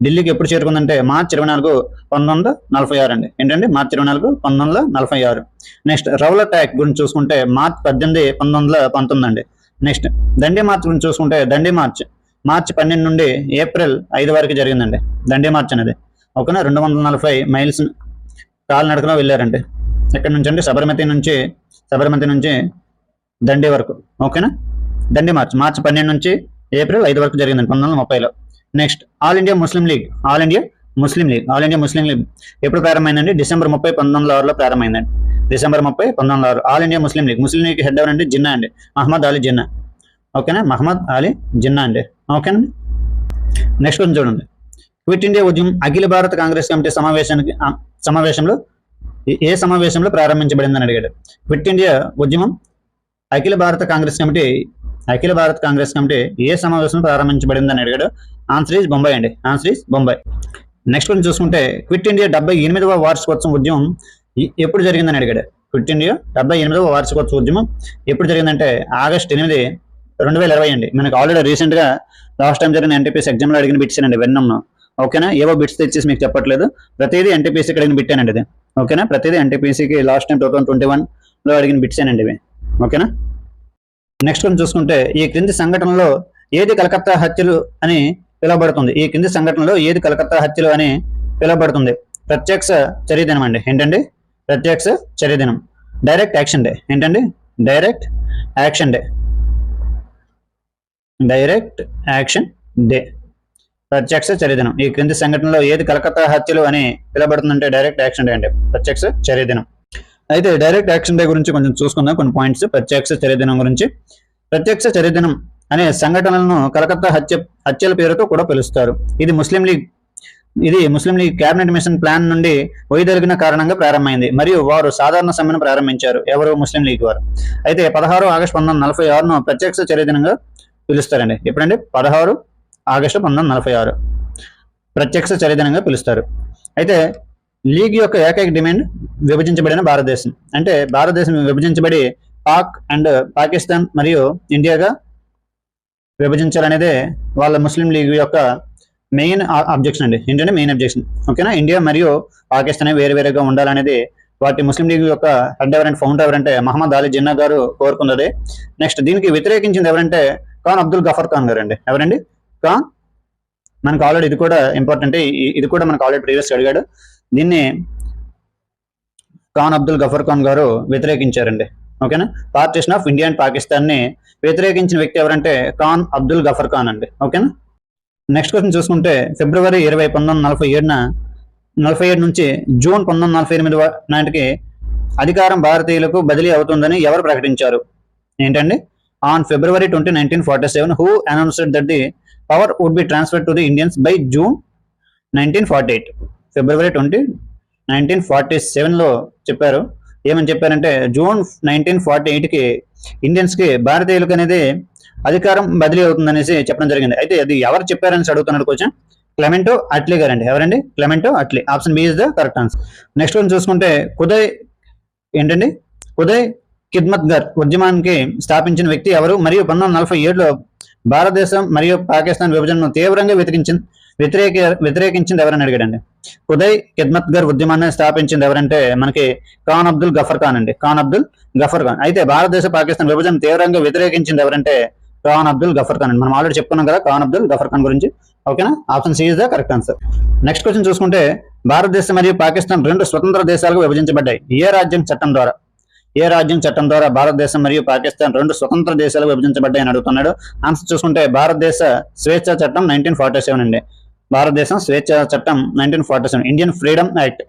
ఢిల్లీకి ఎప్పుడు చేరుకుందంటే మార్చి 24 1946 అండి. ఏంటంటే మార్చి 24 1946. నెక్స్ట్ రౌలట్ యాక్ట్ గురించి చూసుకుంటే మార్చి 18 1919 అండి. నెక్స్ట్ దండి మార్చ్ గురించి చూసుకుంటే దండి మార్చ్ మార్చి 12 నుండి ఏప్రిల్ 5 వరకు జరిగిందండి దండి మార్చ్ అనేది. ఓకేనా. 240 మైల్స్ కాలినడకలో వెళ్ళారండి. ఎక్కడి నుంచి అంటే సబర్మతి నుంచి దండి వరకు. ఓకేనా. దండి మార్చ్ మార్చి 12 నుంచి ఏప్రిల్ 5 వరకు జరిగిందండి 1930లో. Next All India Muslim League ఎప్పుడు ప్రారంభమైందండి? డిసెంబర్ 30 1906లో ప్రారంభమైందండి. December 30 1906. All India Muslim League head ఎవరంటే జిన్నా అండి. మహమ్మద్ అలీ జిన్నా. ఓకేనా. మహమ్మద్ అలీ జిన్నా అండి. ఓకేనండి. నెక్స్ట్ కొంచెం చూడండి. క్విట్ ఇండియా ఉద్యమం అఖిల భారత కాంగ్రెస్ కమిటీ సమావేశంలో ఏ సమావేశంలో ప్రారంభించబడిందని అడిగాడు. క్విట్ ఇండియా ఉద్యమం అఖిల భారత కాంగ్రెస్ కమిటీ ఏ సమావేశంలో ప్రారంభించబడిందని అడిగాడు. ఆన్సర్ ఈజ్ బొంబాయి అండి. Answer is Bombay. నెక్స్ట్ కొంచెం చూసుకుంటే క్విట్ ఇండియా 78వ వార్షికోత్సవం ఉద్యమం ఎప్పుడు జరిగిందని అడిగాడు. క్విట్ ఇండియా 78వ వార్షికోత్సవ ఉద్యమం ఎప్పుడు జరిగిందంటే ఆగస్ట్ 8 2020 అండి. మనకి ఆల్రెడీ రీసెంట్ గా లాస్ట్ టైం జరిగిన ఎన్టీపీసీ ఎగ్జామ్ లో అడిగిన బిట్స్ అండి విన్నాను. ఓకేనా. ఏవో బిట్స్ తెచ్చేసి మీకు చెప్పట్లేదు, ప్రతిదీ ఎన్టీపీసీకి అడిగిన బిట్టానండి ఇది. ఓకేనా. ప్రతిదీ ఎన్టీపీసీకి లాస్ట్ టైం 2021 లో అడిగిన బిట్స్ అండి ఇవి. ఓకేనా. నెక్స్ట్ కొంచెం చూసుకుంటే ఈ క్రింది సంఘటనలో ఏది కలకత్తా హత్యలు అని పిలువబడుతుంది? ప్రత్యక్ష చర్యదినం అండి. ఏంటండి? ప్రత్యక్ష చర్యదినం. Direct action day. ఏంటండి? Direct action day. ప్రత్యక్ష చర్యదినం. ఈ క్రింది సంఘటనలో ఏది కలకత్తా హత్యలు అని పిలువబడుతుందంటే డైరెక్ట్ యాక్షన్ డే అండి. ప్రత్యక్ష చర్యదినం. అయితే డైరెక్ట్ యాక్షన్ డే గురించి కొంచెం చూసుకుందాం కొన్ని పాయింట్స్. ప్రత్యక్ష చర్యదినం గురించి. ప్రత్యక్ష చర్యదినం అనే సంఘటనలను కలకత్తా హత్యల పేరుతో కూడా పిలుస్తారు. ఇది ముస్లిం లీగ్ క్యాబినెట్ మిషన్ ప్లాన్ నుండి వైదొలిగిన కారణంగా ప్రారంభమైంది మరియు వారు సాధారణ సమ్మెను ప్రారంభించారు. ఎవరు? ముస్లిం లీగ్ వారు. అయితే 16 ఆగస్టు 1946ను ప్రత్యక్ష చర్యదినంగా పిలుస్తారండి. ఎప్పుడండి? 16 ఆగస్టు 1946 ప్రత్యక్ష చర్యదినంగా పిలుస్తారు. అయితే లీగ్ యొక్క ఏకైక డిమాండ్ విభజించబడిన భారతదేశం. అంటే భారతదేశం విభజించబడి పాకిస్తాన్ మరియు ఇండియాగా విభజించాలనేదే వాళ్ళ ముస్లిం లీగ్ యొక్క మెయిన్ అబ్జెక్షన్ అండి. ఏంటంటే మెయిన్ అబ్జెక్షన్. ఓకేనా. ఇండియా మరియు పాకిస్తాన్ వేరువేరుగా ఉండాలనేది వాటి ముస్లిం లీగ్ యొక్క హెడ్ ఎవరంటే ఫౌండర్ ఎవరంటే మహమ్మద్ అలీ జిన్నా గారు కోరుకున్నది. నెక్స్ట్ దీనికి వ్యతిరేకించింది ఎవరంటే ఖాన్ అబ్దుల్ గఫర్ ఖాన్ గారు అండి. ఎవరండి? మనకు ఆల్రెడీ ఇది కూడా ఇంపార్టెంట్. ఇది కూడా మనకు ఆల్రెడీ ప్రీవియస్ అడిగాడు. దీన్ని ఖాన్ అబ్దుల్ గఫర్ ఖాన్ గారు వ్యతిరేకించారండి. ఓకేనా. Partition of India and Pakistan ని వ్యతిరేకించిన వ్యక్తి ఎవరంటే ఖాన్ అబ్దుల్ గఫర్ ఖాన్ అండి. ఓకేనా. నెక్స్ట్ క్వశ్చన్ చూసుకుంటే ఫిబ్రవరి 20 1947 నుంచి జూన్ 1948 నాటికి అధికారం భారతీయులకు బదిలీ అవుతుందని ఎవరు ప్రకటించారు? ఏంటండి? On February 20 1947 who announced that the power would be transferred to the Indians by June 1948. ఫిబ్రవరి 20 1947లో చెప్పారు. ఏమని చెప్పారంటే జూన్ 1948కి ఇండియన్స్కి భారతీయులకు అనేది అధికారం బదిలీ అవుతుందనేసి చెప్పడం జరిగింది. అయితే అది ఎవరు చెప్పారని అడుగుతున్నాడు క్వశ్చన్. క్లెమెంటో అట్లీ గారండి. ఎవరండి? Clement Attlee. Option B is the correct answer. Next one చూసుకుంటే ఏంటండి ఉదయ్ కిద్మత్గర్ ఉద్యమానికి స్థాపించిన వ్యక్తి ఎవరు మరియు 1947లో భారతదేశం మరియు పాకిస్తాన్ విభజనను తీవ్రంగా వ్యతిరేకించింది ఎవరని అడిగాడండి. ఉదయ్ కిద్మత్గర్ ఉద్యమాన్ని స్థాపించింది ఎవరంటే మనకి ఖాన్ అబ్దుల్ గఫర్ ఖాన్ అండి. ఖాన్ అబ్దుల్ గఫర్ ఖాన్. అయితే భారతదేశ పాకిస్తాన్ విభజన తీవ్రంగా వ్యతిరేకించింది ఎవరంటే ఖాన్ అబ్దుల్ గఫర్ ఖాన్ అండి. మనం ఆల్రెడీ చెప్పుకున్నాం కదా ఖాన్ అబ్దుల్ గఫర్ ఖాన్ గురించి. ఓకేనా? Option C is the correct answer. Next question చూసుకుంటే భారతదేశం మరియు పాకిస్తాన్ 2 స్వతంత్ర దేశాలుగా విభజించబడ్డాయి. ఏ రాజ్యం చట్టం ద్వారా భారతదేశం మరియు పాకిస్తాన్ 2 స్వతంత్ర దేశాలుగా విభజించబడ్డాయని అడుగుతున్నాడు. ఆన్సర్ చూసుకుంటే భారతదేశ స్వేచ్ఛా చట్టం 1947 అండి. భారతదేశం స్వేచ్ఛా చట్టం 1947. ఇండియన్ ఫ్రీడమ్ యాక్ట్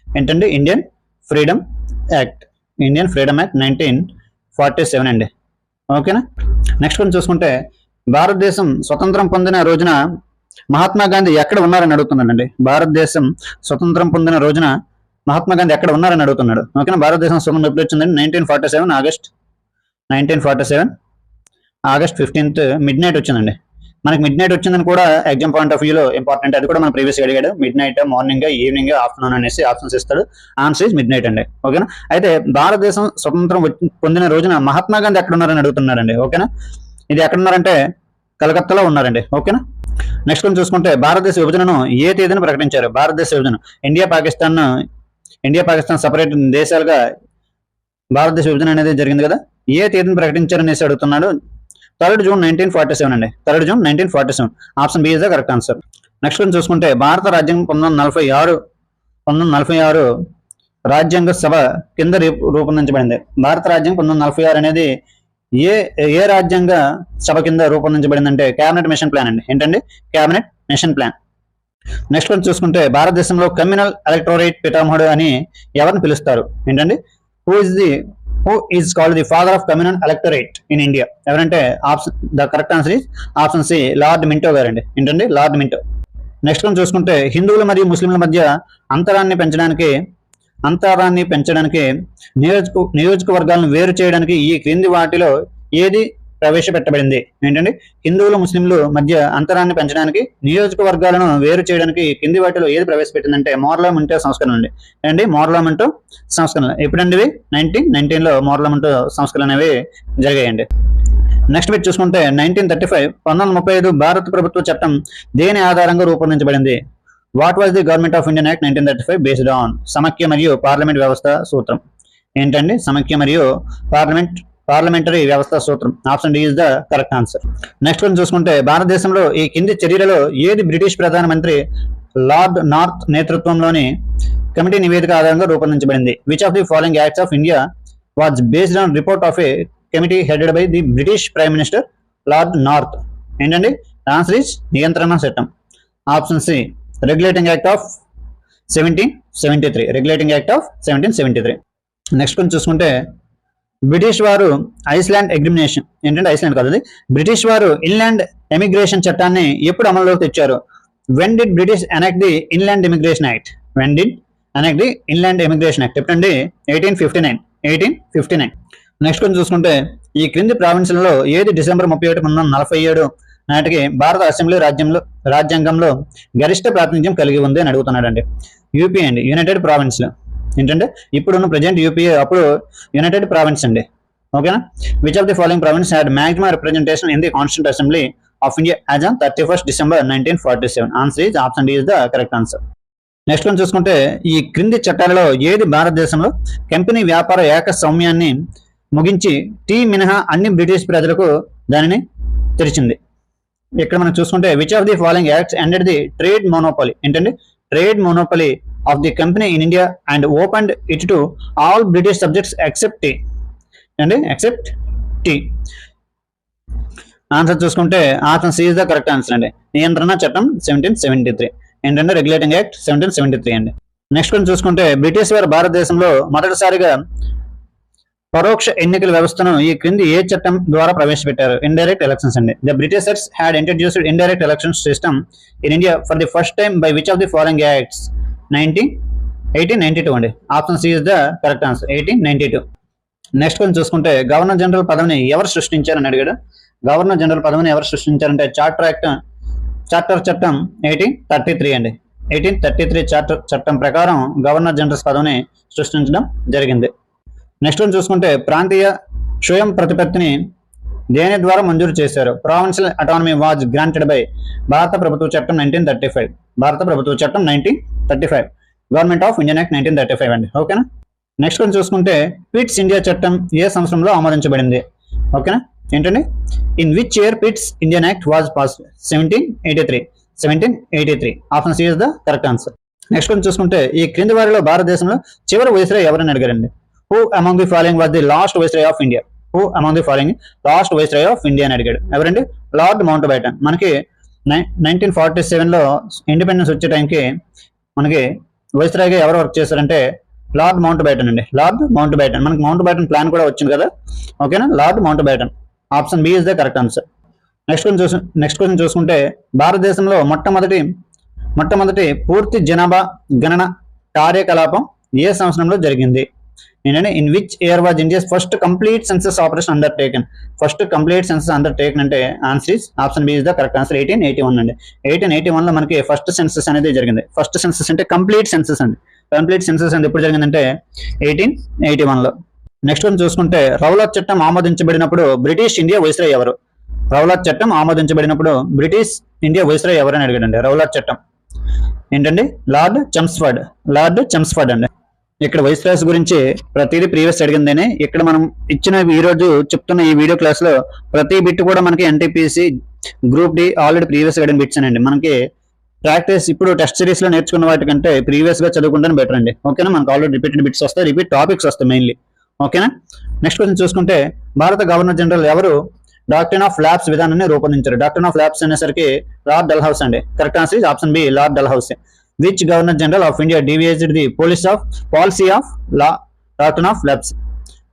ఏంటండి? ఇండియన్ ఫ్రీడమ్ యాక్ట్ 1947 అండి. ఓకేనా? నెక్స్ట్ కొంచెం చూసుకుంటే భారతదేశం స్వతంత్రం పొందిన రోజున మహాత్మా గాంధీ ఎక్కడ ఉన్నారని అడుగుతున్నాడండి. భారతదేశం స్వతంత్రం పొందిన రోజున మహాత్మా గాంధీ ఎక్కడ ఉన్నారని అడుగుతున్నాడు. ఓకేనా? భారతదేశం స్వతంత్రం ఎప్పుడు వచ్చిందండి? 1947 ఆగస్ట్ 15th మిడ్ నైట్ వచ్చిందండి. మనకి మిడ్ నైట్ వచ్చిందని కూడా ఎగ్జామ్ పాయింట్ ఆఫ్ వ్యూలో ఇంపార్టెంట్. అది కూడా మనం ప్రీవియస్ అడిగాడు. Mid night, morning, evening, afternoon అనేసి ఆప్షన్స్ ఇస్తాడు. ఆన్సర్ ఇస్ మిడ్ నైట్ అండి. ఓకేనా? అయితే భారతదేశం స్వతంత్రం పొందిన రోజున మహాత్మా గాంధీ ఎక్కడ ఉన్నారని అడుగుతున్నారండి. ఓకేనా? ఇది ఎక్కడ ఉన్నారంటే కలకత్తాలో ఉన్నారండి. ఓకేనా? నెక్స్ట్ కొంచెం చూసుకుంటే భారతదేశ విభజనను ఏ తేదీని ప్రకటించారు? భారతదేశ విభజన ఇండియా పాకిస్తాన్ సపరేట్ దేశాలుగా భారతదేశ విభజన అనేది జరిగింది కదా. ఏ తేదీని ప్రకటించారనేసి అడుగుతున్నాడు. 3rd June 1947 అండి. 3rd June 1947. Option B is the correct answer. Next కొంచెం చూసుకుంటే భారత రాజ్యాంగం 1946 రాజ్యాంగ సభ కింద రూపొందించబడింది. భారత రాజ్యాంగం 1946 అనేది ఏ రాజ్యాంగ సభ కింద రూపొందించబడిందంటే క్యాబినెట్ మిషన్ ప్లాన్ అండి. ఏంటండి? Cabinet mission plan. నెక్స్ట్ కొంచెం చూసుకుంటే భారతదేశంలో కమ్యూనల్ ఎలక్టోరేట్ పితామహుడు అని ఎవరిని పిలుస్తారు? ఏంటండి? Who is called the father of communal electorate in India? ఎవరంటే the correct answer is option C Lord Minto గారండి. ఏంటండి? Lord Minto. నెక్స్ట్ కొంచెం చూసుకుంటే హిందువుల మరియు ముస్లింల మధ్య అంతరాన్ని పెంచడానికి నియోజకవర్గాలను వేరు చేయడానికి ఈ క్రింది వాటిలో ఏది ప్రవేశపెట్టబడింది? ఏంటండి? హిందువులు ముస్లింలు మధ్య అంతరాన్ని పెంచడానికి నియోజకవర్గాలను వేరు చేయడానికి కింది వాటిలో ఏది ప్రవేశపెట్టిందంటే మోర్లామెంటో సంస్కరణ అండి. ఏంటి? మోర్లామెంటో సంస్కరణ. ఎప్పుడండి? 1919లో మోర్లామెంటో సంస్కరణ అనేవి జరిగాయండి. నెక్స్ట్ బిట్ చూసుకుంటే 1935 భారత ప్రభుత్వ చట్టం దేని ఆధారంగా రూపొందించబడింది? What was the government of Indian act 1935 based on? సమైక్య మరియు పార్లమెంట్ వ్యవస్థ సూత్రం. ఏంటండి? సమైక్య మరియు పార్లమెంటరీ వ్యవస్థ సూత్రం. Option D is the correct answer. Next one చూసుకుంటే భారతదేశంలో ఈ కింది చర్యలలో ఏది బ్రిటిష్ ప్రధానమంత్రి లార్డ్ నార్త్ నేతృత్వంలోని కమిటీ నివేదిక ఆధారంగా రూపొందించబడింది? Which of the following acts of India was based on report of a committee headed by the British prime minister Lord North? ఏంటండి? ఆన్సర్ ఇస్ నియంత్రణ చట్టం. Option C regulating act of 1773. Next కొంచెం చూసుకుంటే British వారు Iceland ఎగ్రిమినేషన్ ఏంటంటే Iceland కాదు, అది British వారు ఇన్లాండ్ ఎమిగ్రేషన్ చట్టాన్ని ఎప్పుడు అమల్లోకి తెచ్చారు? When did British enact the inland emigration act? చెప్పండి. 1859. నెక్స్ట్ కొంచెం చూసుకుంటే ఈ క్రింది ప్రావిన్స్లలో ఏది డిసెంబర్ 31, 1947 నాటికి భారత అసెంబ్లీ రాజ్యాంగంలో గరిష్ట ప్రాతినిధ్యం కలిగి ఉంది అని అడుగుతున్నాడండి. యూపీ అండి, యునైటెడ్ ప్రావిన్స్. ఏంటంటే ఇప్పుడున్న ప్రజెంట్ యూపీ, అప్పుడు యునైటెడ్ ప్రావిన్స్ అండి. ఓకేనా? Which of the following province had maximum representation in the constituent assembly of India as on 31st December 1947? Answer is option D is the correct answer. Next one చూసుకుంటే ఈ క్రింది చట్టాలలో ఏది భారతదేశంలో company వ్యాపార ఏకస్వామ్యాన్ని ముగించి టీ మినహా అన్ని బ్రిటిష్ ప్రజలకు దానిని తెరిచింది? ఇక్కడ మనం చూసుకుంటే which of the following acts ended the trade monopoly? ఏంటండి? Trade monopoly of the company in India and opened it to all British subjects except tea. అండి ఎక్సెప్ట్ టీ. ఆన్సర్ చూసుకుంటే option C is the correct answer అండి. నియంత్రణ చట్టం 1773. ఏంటంటే regulating act 1773 అండి. Next కొంచెం చూసుకుంటే బ్రిటిష్ వారు భారతదేశంలో మొదటిసారిగా పరోక్ష ఎన్నికల వ్యవస్థను ఈ క్రింది ఏ చట్టం ద్వారా ప్రవేశపెట్టారు? ఇండైరెక్ట్ ఎలక్షన్స్ అండి. The Britishers had introduced indirect election system in India for the first time by which of the following acts? 1892 అండి. Option C is the correct answer, 1892. Next కొంచెం చూసుకుంటే గవర్నర్ జనరల్ పదవిని ఎవరు సృష్టించారని అడిగాడు. గవర్నర్ జనరల్ పదవిని ఎవరు సృష్టించారంటే charter చట్టం 1833 అండి. 1833 చార్టర్ చట్టం ప్రకారం గవర్నర్ జనరల్ పదవిని సృష్టించడం జరిగింది. నెక్స్ట్ వన్ చూసుకుంటే ప్రాంతీయ స్వయం ప్రతిపత్తిని దేని ద్వారా మంజూరు చేశారు. Provincial autonomy was granted by భారత ప్రభుత్వ చట్టం 1935. భారత ప్రభుత్వ చట్టం 1935, గవర్నమెంట్ ఆఫ్ ఇండియన్ యాక్ట్ 1935 అండి. ఓకేనా. నెక్స్ట్ వన్ చూసుకుంటే పిట్స్ ఇండియా చట్టం ఏ సంవత్సరంలో ఆమోదించబడింది. ఓకేనా. ఏంటండి, in which year Pitt's Indian act was passed. 1783. Option C is the correct answer. Next one చూసుకుంటే ఈ క్రింది వారిలో భారతదేశంలో చివరి వైస్రాయ్ ఎవరని అడిగారండి. Who among the following was the last viceroy of India. Who among the following last viceroy of India అని అడిగాడు. ఎవరండి, లార్డ్ మౌంట్ బ్యాటన్. మనకి 1947లో ఇండిపెండెన్స్ వచ్చే టైంకి మనకి వైస్రాయ్గా ఎవరు వర్క్ చేశారంటే లార్డ్ మౌంట్ బ్యాటన్ అండి. Lord Mountbatten. మనకి మౌంట్ బ్యాటన్ ప్లాన్ కూడా వచ్చింది కదా. ఓకేనా, Lord Mountbatten. Option B is the correct answer. Next question చూసుకుంటే భారతదేశంలో మొట్టమొదటి పూర్తి జనాభా గణన కార్యకలాపం ఏ సంవత్సరంలో జరిగింది. ఏంటంటే in which year was India's first complete census operation undertaken. First complete census undertaken అంటే option B is the correct answer, 1881 అండి. 1881లో మనకి ఫస్ట్ సెన్సస్ అనేది జరిగింది. ఫస్ట్ సెన్సస్ అంటే కంప్లీట్ సెన్సస్ అండి. కంప్లీట్ సెన్సస్ అనేది ఎప్పుడు జరిగిందంటే 1881లో. నెక్స్ట్ వన్ చూసుకుంటే రౌలట్ చట్టం ఆమోదించబడినప్పుడు బ్రిటిష్ ఇండియా వైస్రాయ్ ఎవరు. రౌలట్ చట్టం ఆమోదించబడినప్పుడు బ్రిటిష్ ఇండియా వైస్రాయ్ ఎవరని అడిగాడండి. రౌలట్ చట్టం ఏంటండి, లార్డ్ చెమ్స్ఫర్డ్. లార్డ్ చెమ్స్ఫర్డ్ అండి. ఇక్కడ వైస్రాయ్స్ గురించి ప్రతిదీ ప్రీవియస్ అడిగిందని ఇక్కడ మనం ఇచ్చిన ఈ రోజు చెప్తున్న ఈ వీడియో క్లాస్ లో ప్రతి బిట్ కూడా మనకి NTPC group D already previous అడిగిన బిట్స్ అండి. మనకి ప్రాక్టీస్ ఇప్పుడు టెస్ట్ సిరీస్ లో నేర్చుకున్న వాటికంటే ప్రీవియస్ గా చదువుకుంటే బెటర్ అండి. ఓకేనా. మనకు ఆల్రెడీ రిపీటెడ్ బిట్స్ వస్తాయి, రిపీట్ టాపిక్స్ వస్తాయి మెయిన్లీ. ఓకేనా. నెక్స్ట్ క్వశ్చన్ చూసుకుంటే భారత గవర్నర్ జనరల్ ఎవరు డాక్ట్రిన్ ఆఫ్ ల్యాబ్స్ విధానాన్ని రూపొందించారు. డాక్ట్రిన్ ఆఫ్ ల్యాబ్స్ అనేసరికి లార్డ్ డల్హౌసీ అండి. Correct answer is option B, Lord Dalhousie. Which governor general of India deviated the policy of doctrine of lapse.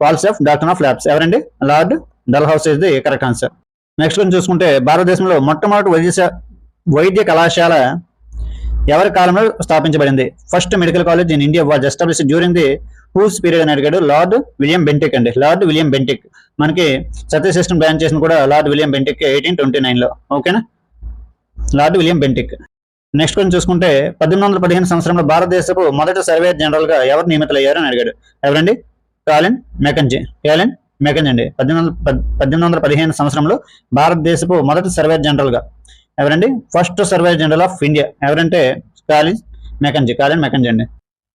Policy of doctrine of lapse ఎవరండి, Lord Dalhousie is the correct answer. Next question చూసుకుంటే భారతదేశంలో మొట్టమొదటి వైద్య కళాశాల ఎవరి కాలంలో స్థాపించబడింది. First medical college in India was established during the whose period అని అడిగాడు. లార్డ్ విలియం బెంటిక్ అండి. Lord William Bentinck. మనకి సతీష్ సిస్టమ్ బ్యాన్ చేసిన కూడా లార్డ్ విలియం బెంటిక్ 1829లో. ఓకేనా, లార్డ్ విలియం బెంటిక్. నెక్స్ట్ కొంచెం చూసుకుంటే 1815 సంవత్సరంలో భారతదేశపు మొదటి సర్వేయర్ జనరల్ గా ఎవరు నియమితులయ్యారు అని అడిగాడు. ఎవరండి, కాలిన్ మెకంజీ. కాలిన్ మెకంజీ అండి. 1815 సంవత్సరంలో భారతదేశపు మొదటి సర్వేయర్ జనరల్ గా ఎవరండి, first surveyor general of India ఎవరంటే కాలిన్ మెకంజీ. కాలిన్ మెకంజీ అండి.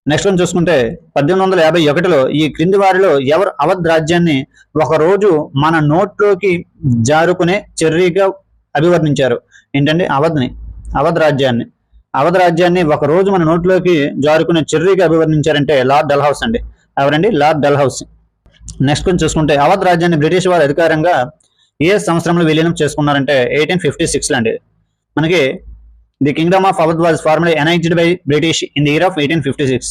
నెక్స్ట్ వన్ చూసుకుంటే 1851లో ఈ క్రింది వారిలో ఎవరు అవధ్ రాజ్యాన్ని ఒక రోజు మన నోట్లోకి జారుకునే చర్యగా అభివర్ణించారు. ఏంటంటే అవధ్ రాజ్యాన్ని ఒక రోజు మన నోట్లోకి జారుకునే చర్యగా అభివర్ణించారంటే లార్డ్ డల్హౌసీ అండి. ఎవరండి, లార్డ్ డల్హౌసీ. నెక్స్ట్ కొంచెం చూసుకుంటే అవధ్ రాజ్యాన్ని బ్రిటిష్ వారు అధికారంగా ఏ సంవత్సరంలో విలీనం చేసుకున్నారంటే 1856 అండి. మనకి the kingdom of Awadh was formally annexed by British in the year of 1856.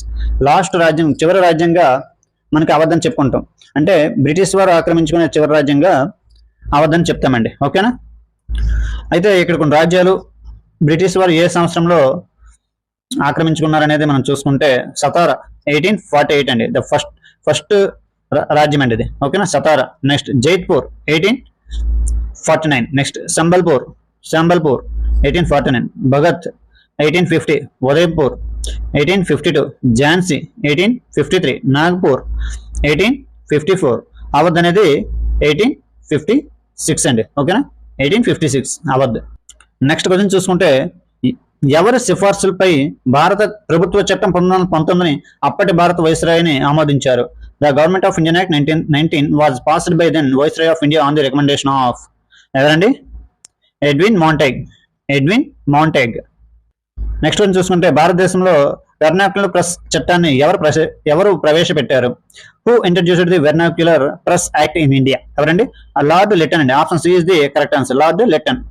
Last రాజ్యం, చివరి రాజ్యంగా మనకి అవధ్ అని చెప్పుకుంటాం. అంటే బ్రిటిష్ వారు ఆక్రమించుకునే చివరి రాజ్యంగా అవధ్ అని చెప్తామండి. ఓకేనా. అయితే ఇక్కడ కొన్ని రాజ్యాలు బ్రిటిష్ వారు ఏ సంవత్సరంలో ఆక్రమించుకున్నారనేది మనం చూసుకుంటే సతారా 1848 అండి. ద ఫస్ట్ రాజ్యం అండి ఇది. ఓకేనా, సతారా. నెక్స్ట్ జైత్పూర్ 1849. నెక్స్ట్ సంబల్పూర్ 1849. భగత్ 1850. ఉదయపూర్ 1852. ఝాన్సీ 1853. నాగ్పూర్ 1854. అవధ్ అనేది 1856 అండి. ఓకేనా, 1856 అవధ్. నెక్స్ట్ క్వశ్చన్ చూసుకుంటే ఎవరి సిఫార్సులపై భారత ప్రభుత్వ చట్టం 1919 అప్పటి భారత వైస్రాయ్ని ఆమోదించారు. The government of Indian act 1919 was passed by then viceroy of India on the recommendation of ఎవరండి, ఎడ్విన్ మాంటేగ్. నెక్స్ట్ వన్ చూసుకుంటే భారతదేశంలో వెర్నాక్యులర్ ప్రెస్ చట్టాన్ని ఎవరు ప్రవేశపెట్టారు. Who introduced the vernacular press act in India. ఎవరండి, లార్డ్ లిట్టన్ అండి. Option C is the correct answer, Lord Lytton.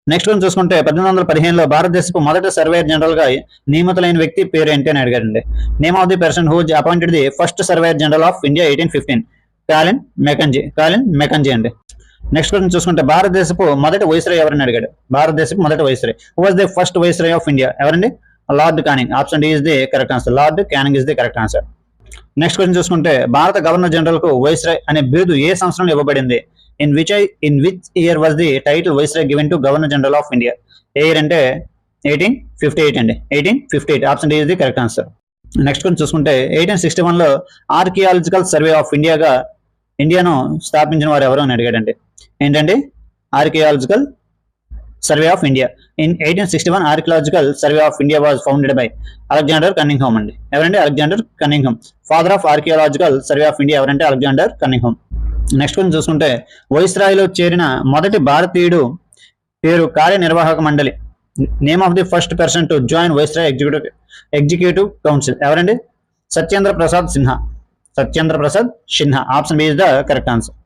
Next one చూసుకుంటే 1815లో భారతదేశపు మొదటి సర్వేయర్ జనరల్ గా నియమితులైన వ్యక్తి పేరు ఏంటి అని అడిగారండి. Name of the person who appointed the first surveyor general of India 1815. Colin Mackenzie అండి. నెక్స్ట్ క్వశ్చన్ చూసుకుంటే భారతదేశపు మొదటి వైస్రాయ్ ఎవరని అడిగాడు. భారతదేశపు మొదటి viceroy. Who was the first viceroy of India. ఎవరండి, Lord Canning. Option D is the correct answer. Lord Canning is the correct answer. Next question చూసుకుంటే భారత గవర్నర్ జనరల్ కు వైస్రాయ్ అనే బిరుదు ఏ సంవత్సరంలో ఇవ్వబడింది? In which year was the title viceroy given to governor general of India? ఏ year అంటే 1858 అండి. 1858. Option D is the correct answer. Next question చూసుకుంటే 1861 లో ఆర్కియాలజికల్ సర్వే ఆఫ్ ఇండియాను స్థాపించిన వారు ఎవరు అని అడిగాడండి. ఏంటంటే archaeological survey of India. In 1861 archaeological survey of India was founded by Alexander Cunningham అండి. ఎవరంటే Alexander Cunningham. Father of archaeological survey of India ఎవరంటే అలెగ్జాండర్ కన్నింగ్హామ్. నెక్స్ట్ క్వశ్చన్ చూసుకుంటే వైస్రాయ్లో చేరిన మొదటి భారతీయుడు పేరు కార్యనిర్వాహక మండలి. Name of the first person to join viceroy executive council ఎవరండి? Satyendra Prasad Sinha. Satyendra Prasad Sinha. Option B is the correct answer.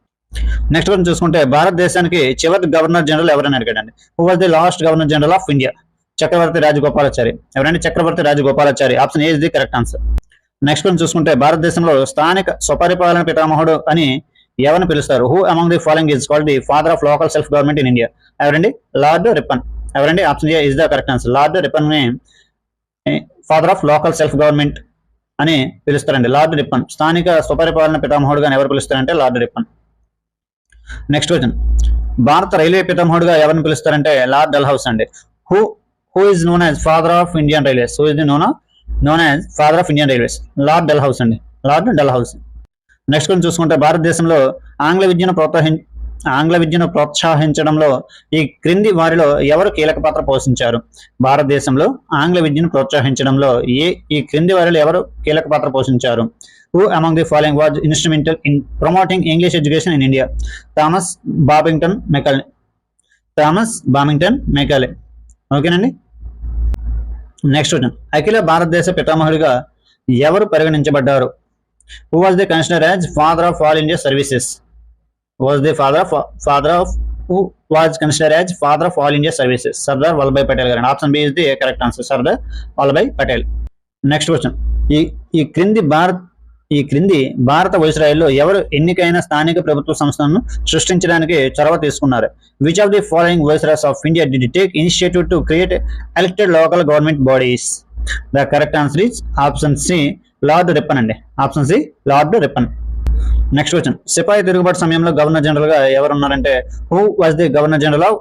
Next question చూసుకుంటే భారతదేశానికి చివరి గవర్నర్ జనరల్ ఎవరని అడిగాడండి. Who was the last governor general of India? Chakravarti Rajagopalachari. ఎవరండి? Chakravarti Rajagopalachari. Option A is the correct answer. Next question చూసుకుంటే భారతదేశంలో స్థానిక స్వపరిపాలన పితామహుడు అని ఎవరిని పిలుస్తారు? Who among the following is called the father of local self government in India? ఎవరండి? Lord Ripon. ఎవరండి? Option A is the correct answer. Lord Ripon ని father of local self government అని పిలుస్తారండి. లార్డ్ రిప్పన్ స్థానిక స్వపరిపాలన పితామహుడుగా ఎవరు పిలుస్తారంటే lord Ripon. Next question భారత railway పితామహుడుగా ఎవరిని పిలుస్తారంటే లార్డ్ డల్హౌసీ అండి. Who is known as father of Indian railways? Who is the known as father of Indian railways? Lord Dalhousie అండి. లార్డ్ డల్హౌసీ. నెక్స్ట్ క్వశ్చన్ చూసుకుంటే భారతదేశంలో ఆంగ్ల విద్యను ప్రోత్సహించడంలో ఈ క్రింది వారిలో ఎవరు కీలక పాత్ర పోషించారు? భారతదేశంలో ఆంగ్ల విద్యను ప్రోత్సహించడంలో ఈ క్రింది వారిలో ఎవరు కీలక పాత్ర పోషించారు? Who among the following was instrumental in promoting English education in India? Thomas Babington Macaulay. Thomas Babington Macaulay. ఓకేనండి. నెక్స్ట్ క్వశ్చన్ అఖిల భారతదేశ పితామహుడిగా ఎవరు పరిగణించబడ్డారు? Who was the considered as father of all India services? Was the who was considered as father of all India services? Sardar Vallabhbhai Patel గారు. Option B is the correct answer. Sardar Vallabhbhai Patel. Next question ఈ క్రింది భారత వైస్రాయ్లో ఎవరు ఎన్నికైన స్థానిక ప్రభుత్వ సంస్థలను సృష్టించడానికి చొరవ తీసుకున్నారు? Which of the following viceroys of India did take initiative to create elected local government bodies? The correct answer is option C Lord Ripon అండి. Option C Lord Ripon. Next question sepoy తిరుగుబాటు సమయంలో governor general గా ఎవరు ఉన్నారంటే who was the governor general of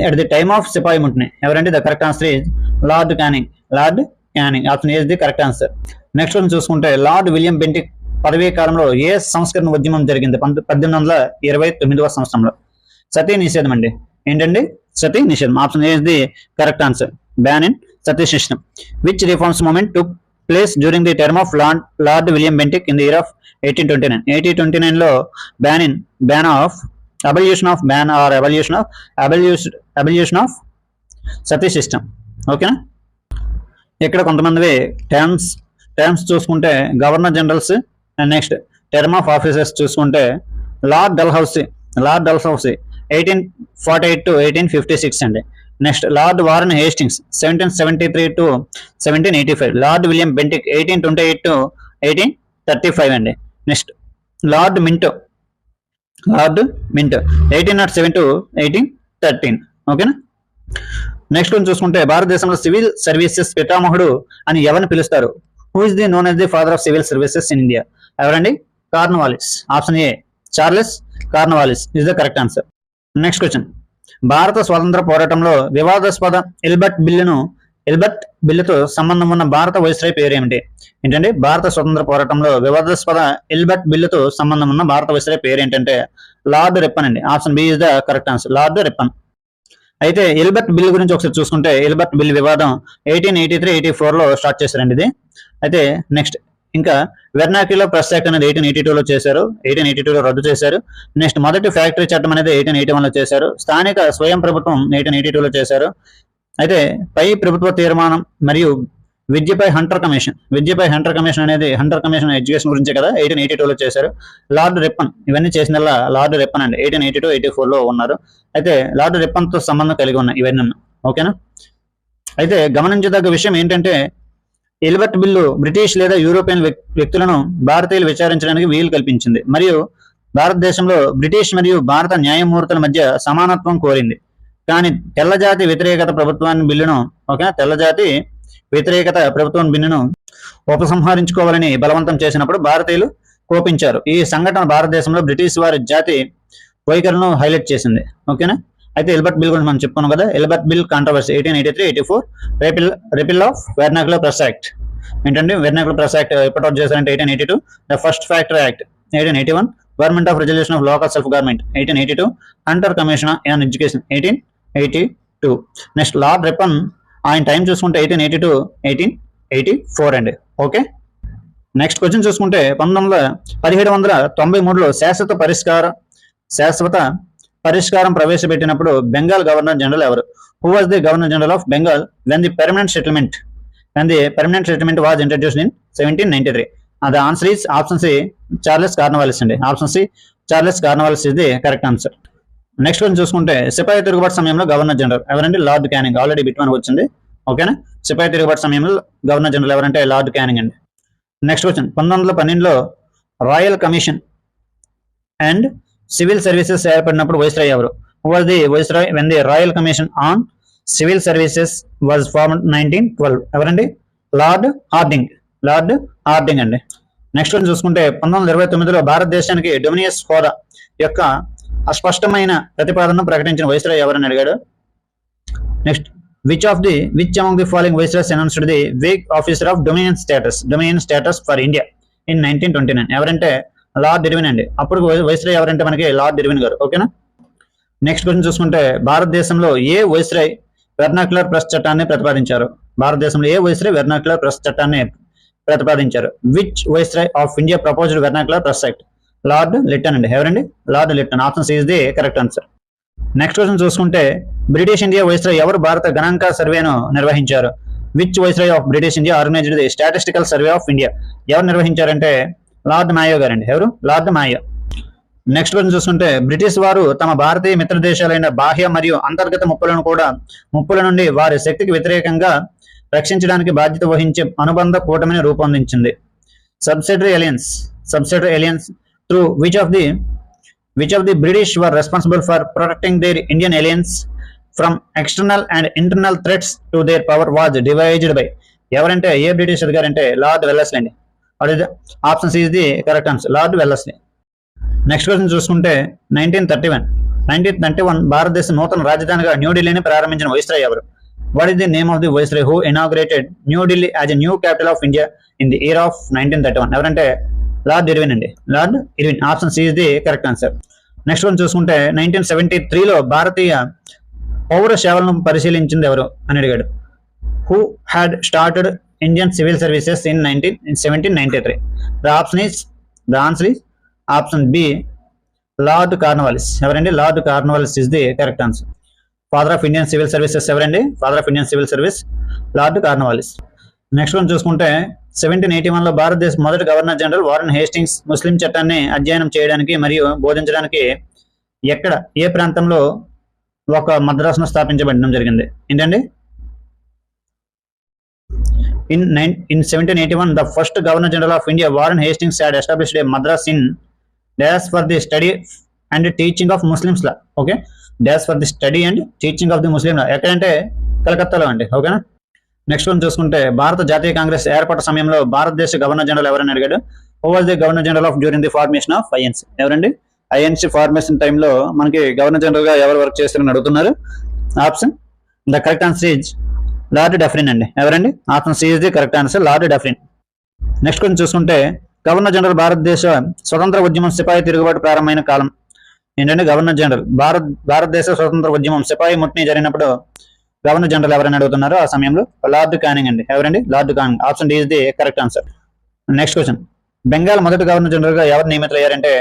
at the time of sepoy mutiny? ఎవరంటే the correct answer is Lord Canning. Lord Canning. Option A is the correct answer. Next one చూసుకుంటే lord William Bentinck పదవీ కాలంలో ఏ సంస్కరణ ఉద్యమం జరిగింది? 1829వ సంవత్సరంలో. సతీ నిషేధం అండి. ఏంటండి? సతీ నిషేధం. Option A is the correct answer. Ban in sati నిషేధం. Which reforms movement took place during the term of Lord William Bentinck in the year of 1829? 1829 లో ban of abolition of sati system. ఓకేనా? ఇక్కడ కొంతమంది టర్మ్స్ చూసుకుంటే governor generals and next term of officers చూసుకుంటే Lord Dalhousie 1848 to 1856 అండి. Next Lord Warren Hastings 1773 to 1785. Lord William Bentinck 1828 to 1835 అండి. Next lord Minto 1807 to 1813. ఓకేనా? Next కొంచెం చూసుకుంటే భారతదేశంలో సివిల్ సర్వీసెస్ పితామహుడు అని ఎవరిని పిలుస్తారు? Who is the known as the father of civil services in India? ఎవరండి? Cornwallis. Option A Charles Cornwallis is the correct answer. Next question భారత స్వాతంత్ర పోరాటంలో వివాదాస్పద ఎల్బర్ట్ బిల్లుతో సంబంధం ఉన్న భారత వైస్రాయ్ పేరు ఏమిటి? ఏంటంటే భారత స్వతంత్ర పోరాటంలో వివాదాస్పద ఎల్బర్ట్ బిల్లుతో సంబంధం ఉన్న భారత వైస్రాయ్ పేరు ఏంటంటే లార్డ్ రిప్పన్ అండి. Option B is the correct answer. Lord Ripon. అయితే ఎల్బర్ట్ బిల్ గురించి ఒకసారి చూసుకుంటే ఎల్బర్ట్ బిల్ వివాదం 1883-84లో స్టార్ట్ చేశారండి ఇది. అయితే నెక్స్ట్ ఇంకా వెర్నాక్యులర్ ప్రెస్ యాక్ట్ అనేది 1882లో చేశారు. 1882లో రద్దు చేశారు. నెక్స్ట్ మొదటి ఫ్యాక్టరీ చట్టం అనేది 1881లో చేశారు. స్థానిక స్వయం ప్రభుత్వం 1882లో చేశారు. అయితే పై ప్రభుత్వ తీర్మానం మరియు విద్యపై హంటర్ కమిషన్ అనేది హంటర్ కమిషన్ ఎడ్యుకేషన్ గురించే కదా 1882లో చేశారు. లార్డ్ రిప్పన్ ఇవన్నీ చేసినల్లా లార్డ్ రిప్పన్ అండి 1882-84లో ఉన్నారు. అయితే లార్డ్ రిప్పన్తో సంబంధం కలిగి ఉన్నాయి ఇవన్నీ. ఓకేనా? అయితే గమనించదగ్గ విషయం ఏంటంటే ఎల్బర్ట్ బిల్లు బ్రిటిష్ లేదా యూరోపియన్ వ్యక్తులను భారతీయులు విచారించడానికి వీలు కల్పించింది మరియు భారతదేశంలో బ్రిటిష్ మరియు భారత న్యాయమూర్తుల మధ్య సమానత్వం కోరింది. కానీ తెల్లజాతి వ్యతిరేకత ప్రభుత్వాన్ని బిల్లును తెల్లజాతి వ్యతిరేకత ప్రభుత్వం బిన్నును ఉపసంహరించుకోవాలని బలవంతం చేసినప్పుడు భారతీయులు కోపించారు. ఈ సంఘటన భారతదేశంలో బ్రిటిష్ వారి జాతి వైఖరులను హైలైట్ చేసింది. ఓకేనా. అయితే ఎల్బర్ట్ బిల్ గురించి మనం చెప్పుకున్నాం కదా. Ilbert bill controversy 1883-84 ripple of vernacular press act. ఏంటంటే వెర్నాక్యులర్ ప్రెస్ యాక్ట్ ఎప్పటి చేశారంటే 1882, the first factory act 1881, government of resolution of local self government 1882, Hunter commission on education 1882. Next lord Ripon ఆయన time చూసుకుంటే 1882-1884 అండి. ఓకే. నెక్స్ట్ క్వశ్చన్ చూసుకుంటే 1793లో శాశ్వత పరిష్కారం ప్రవేశపెట్టినప్పుడు బెంగాల్ గవర్నర్ జనరల్ ఎవరు? Who was the governor general of Bengal when the permanent settlement was introduced in 1793? The answer is option C, Charles Cornwallis అండి. Option C Charles Cornwallis is the correct answer. Next one చూసుకుంటే సిపాయి తిరుగుబాటు సమయంలో governor general ఎవరండి? Lord Canning. Already bit one వచ్చింది. ఓకేనా. సిపాయి తిరుగుబాటు సమయంలో గవర్నర్ జనరల్ ఎవరంటే లార్డ్ క్యానింగ్ అండి. నెక్స్ట్ క్వశ్చన్ 1912లో royal commission and civil services ఏర్పడినప్పుడు వైస్రాయ్ ఎవరు? Who was the viceroy when the royal commission on civil services was formed 1912? ఎవరండి? లార్డ్ హార్డింగ్ అండి. నెక్స్ట్ వన్ చూసుకుంటే 1929లో భారతదేశానికి డొమినియస్ హోదా యొక్క అస్పష్టమైన ప్రతిపాదనను ప్రకటించిన వైస్రాయ్ ఎవరని అడిగాడు. Next which among the following viceroys announced the vague officer of dominion status for India in 1929? ఎవరంటే లార్డ్ ఇర్విన్ అండి. అప్పుడు వైస్రాయ్ ఎవరంటే మనకి లార్డ్ ఇర్విన్ గారు. ఓకేనా. నెక్స్ట్ క్వశ్చన్ చూసుకుంటే భారతదేశంలో ఏ వైస్రాయ్ వెర్నాక్యులర్ ప్రెస్ చట్టాన్ని ప్రతిపాదించారు? Which viceroy of India proposed vernacular press act? Lord Lytton అండి. ఎవరండి? Lord Lytton. Option C is the correct answer. Next question చూసుకుంటే బ్రిటిష్ ఇండియా వైస్రాయ్ ఎవరు భారత గణాంక సర్వేను నిర్వహించారు? Which viceroy of British India organized the statistical survey of India? ఎవరు నిర్వహించారంటే లార్డ్ మాయో గారండి. ఎవరు? Lord Mayo. నెక్స్ట్ క్వశ్చన్ చూసుకుంటే బ్రిటిష్ వారు తమ భారతీయ మిత్ర దేశాలైన బాహ్య మరియు అంతర్గత ముప్పుల నుండి వారి శక్తికి వ్యతిరేకంగా రక్షించడానికి బాధ్యత వహించే అనుబంధ కూటమిని రూపొందించింది. Subsidiary alliance through which of the British were responsible for protecting their Indian alliance from external and internal threats to their power was devised by? ఎవరంటే ఏ బ్రిటిష్ అధికారంటే లార్డ్ వెల్లస్లీ అండి. Option C is the correct answer. Lord Wellesley. Next question చూసుకుంటే 1931 భారతదేశ నూతన రాజధానిగా న్యూఢిల్లీని ప్రారంభించిన వైస్రాయ్ ఎవరు? What is the name of the viceroy who inaugurated New Delhi as a new capital of India in the year of 1931? ఎవరంటే Lord Irwin అండి. Lord Irwin. Option C is the correct answer. Next one చూసుకుంటే 1973లో భారతీయ పౌర సేవలను పరిశీలించింది ఎవరు అని అడిగాడు. Who had started Indian civil services in 1793? The answer is option B Lord Cornwallis. ఎవరండి? Lord Cornwallis is the correct answer. Father of Indian civil services ఎవరండి? Father of Indian civil service Lord Cornwallis. Next one చూసుకుంటే 1781లో భారతదేశ మొదటి governor general Warren Hastings ముస్లిం చట్టాన్ని అధ్యయనం చేయడానికి మరియు బోధించడానికి ఏ ప్రాంతంలో ఒక మద్రాసును స్థాపించబడడం జరిగింది? ఏంటండి? In 1781, the first Governor General of India, Warren Hastings, had established a Madras in Dash for the study and teaching of Muslims law. Okay, Dash for the study and teaching of the Muslim law. ఎక్కడంటే కలకత్తాలో అండి. ఓకేనా. Next one చూసుకుంటే భారత జాతీయ కాంగ్రెస్ ఏర్పాటు సమయంలో భారతదేశ గవర్నర్ జనరల్ ఎవరని అడిగాడు. Who was the governor general of during the formation of INC? ఎవరండి? ఐఎన్సీ ఫార్మేషన్ టైంలో మనకి గవర్నర్ జనరల్ గా ఎవరు వర్క్ చేస్తారని అడుగుతున్నారు. Option the correct answer is Lord Dufferin అండి. ఎవరండి? Option C is the correct answer. Lord Dufferin. Next కొంచెం చూసుకుంటే గవర్నర్ జనరల్ భారతదేశ స్వతంత్ర ఉద్యమం సిపాయి తిరుగుబాటు ప్రారంభమైన కాలం ఏంటంటే గవర్నర్ జనరల్ భారతదేశ స్వతంత్ర ఉద్యమం సిపాయి ముట్ని జరిగినప్పుడు గవర్నర్ జనరల్ ఎవరైనా అడుగుతున్నారు ఆ సమయంలో లార్డ్ కానింగ్ అండి. ఎవరండి? Lord Canning. Option D is the correct answer. Next question Bengal మొదటి గవర్నర్ జనరల్ గా ఎవరు నియమితులయ్యారంటే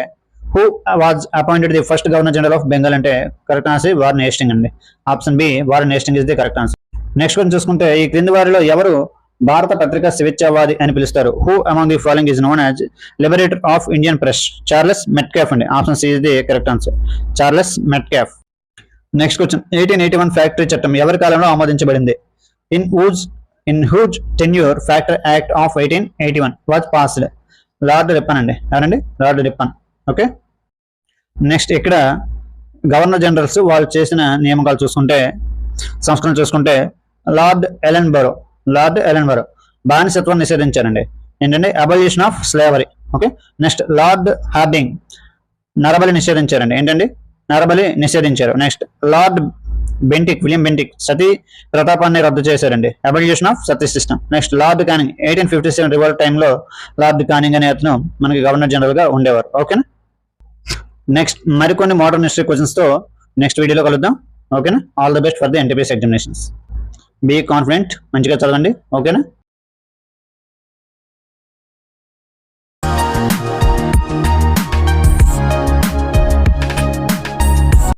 who was appointed the first governor general of Bengal అంటే కరెక్ట్ ఆన్సర్ వారెన్ హేస్టింగ్ అండి. Option B Warren Hasting is the correct answer. Next question చూసుకుంటే ఈ క్రింది వారిలో ఎవరు భారత పత్రికా స్వేచ్ఛావాది అని పిలుస్తారు? Who among the following is known as liberator of Indian press? Charles Metcalfe అండి. Option C is the correct answer. Charles Metcalfe. Next question 1881 factory చట్టం ఎవరి కాలంలో ఆమోదించబడింది? In whose tenure factory act of 1881 was passed? Lord Ripon అండి. ఎవరండి? Lord Ripon. Okay. Next ఇక్కడ governor generals వాళ్ళు చేసిన నియామకాలు చూసుకుంటే సంస్కరణ చూసుకుంటే లార్డ్ లార్డ్ ఎలెన్బరో బానిసత్వం నిషేధించారండి. ఏంటంటే abolition of slavery. Okay, next Lord Harding నరబలి నిషేధించారండి. ఏంటండి నరబలి నిషేధించారు. Next Lord Bentinck William Bentinck sati ప్రతాపాన్ని రద్దు చేశారండి. Abolition of sati system. Next Lord Canning 1857 revolt టైంలో లార్డ్ కానింగ్ అనే అతను మనకి గవర్నర్ జనరల్ గా ఉండేవారు. ఓకేనా. నెక్స్ట్ మరికొన్ని మోడర్న్ హిస్టరీ క్వశ్చన్స్ తో నెక్స్ట్ వీడియోలో కలుద్దాం. ఓకేనా. All the best for the NTPS examinations. Be confident, మంచిగా చదవండి. ఓకేనా.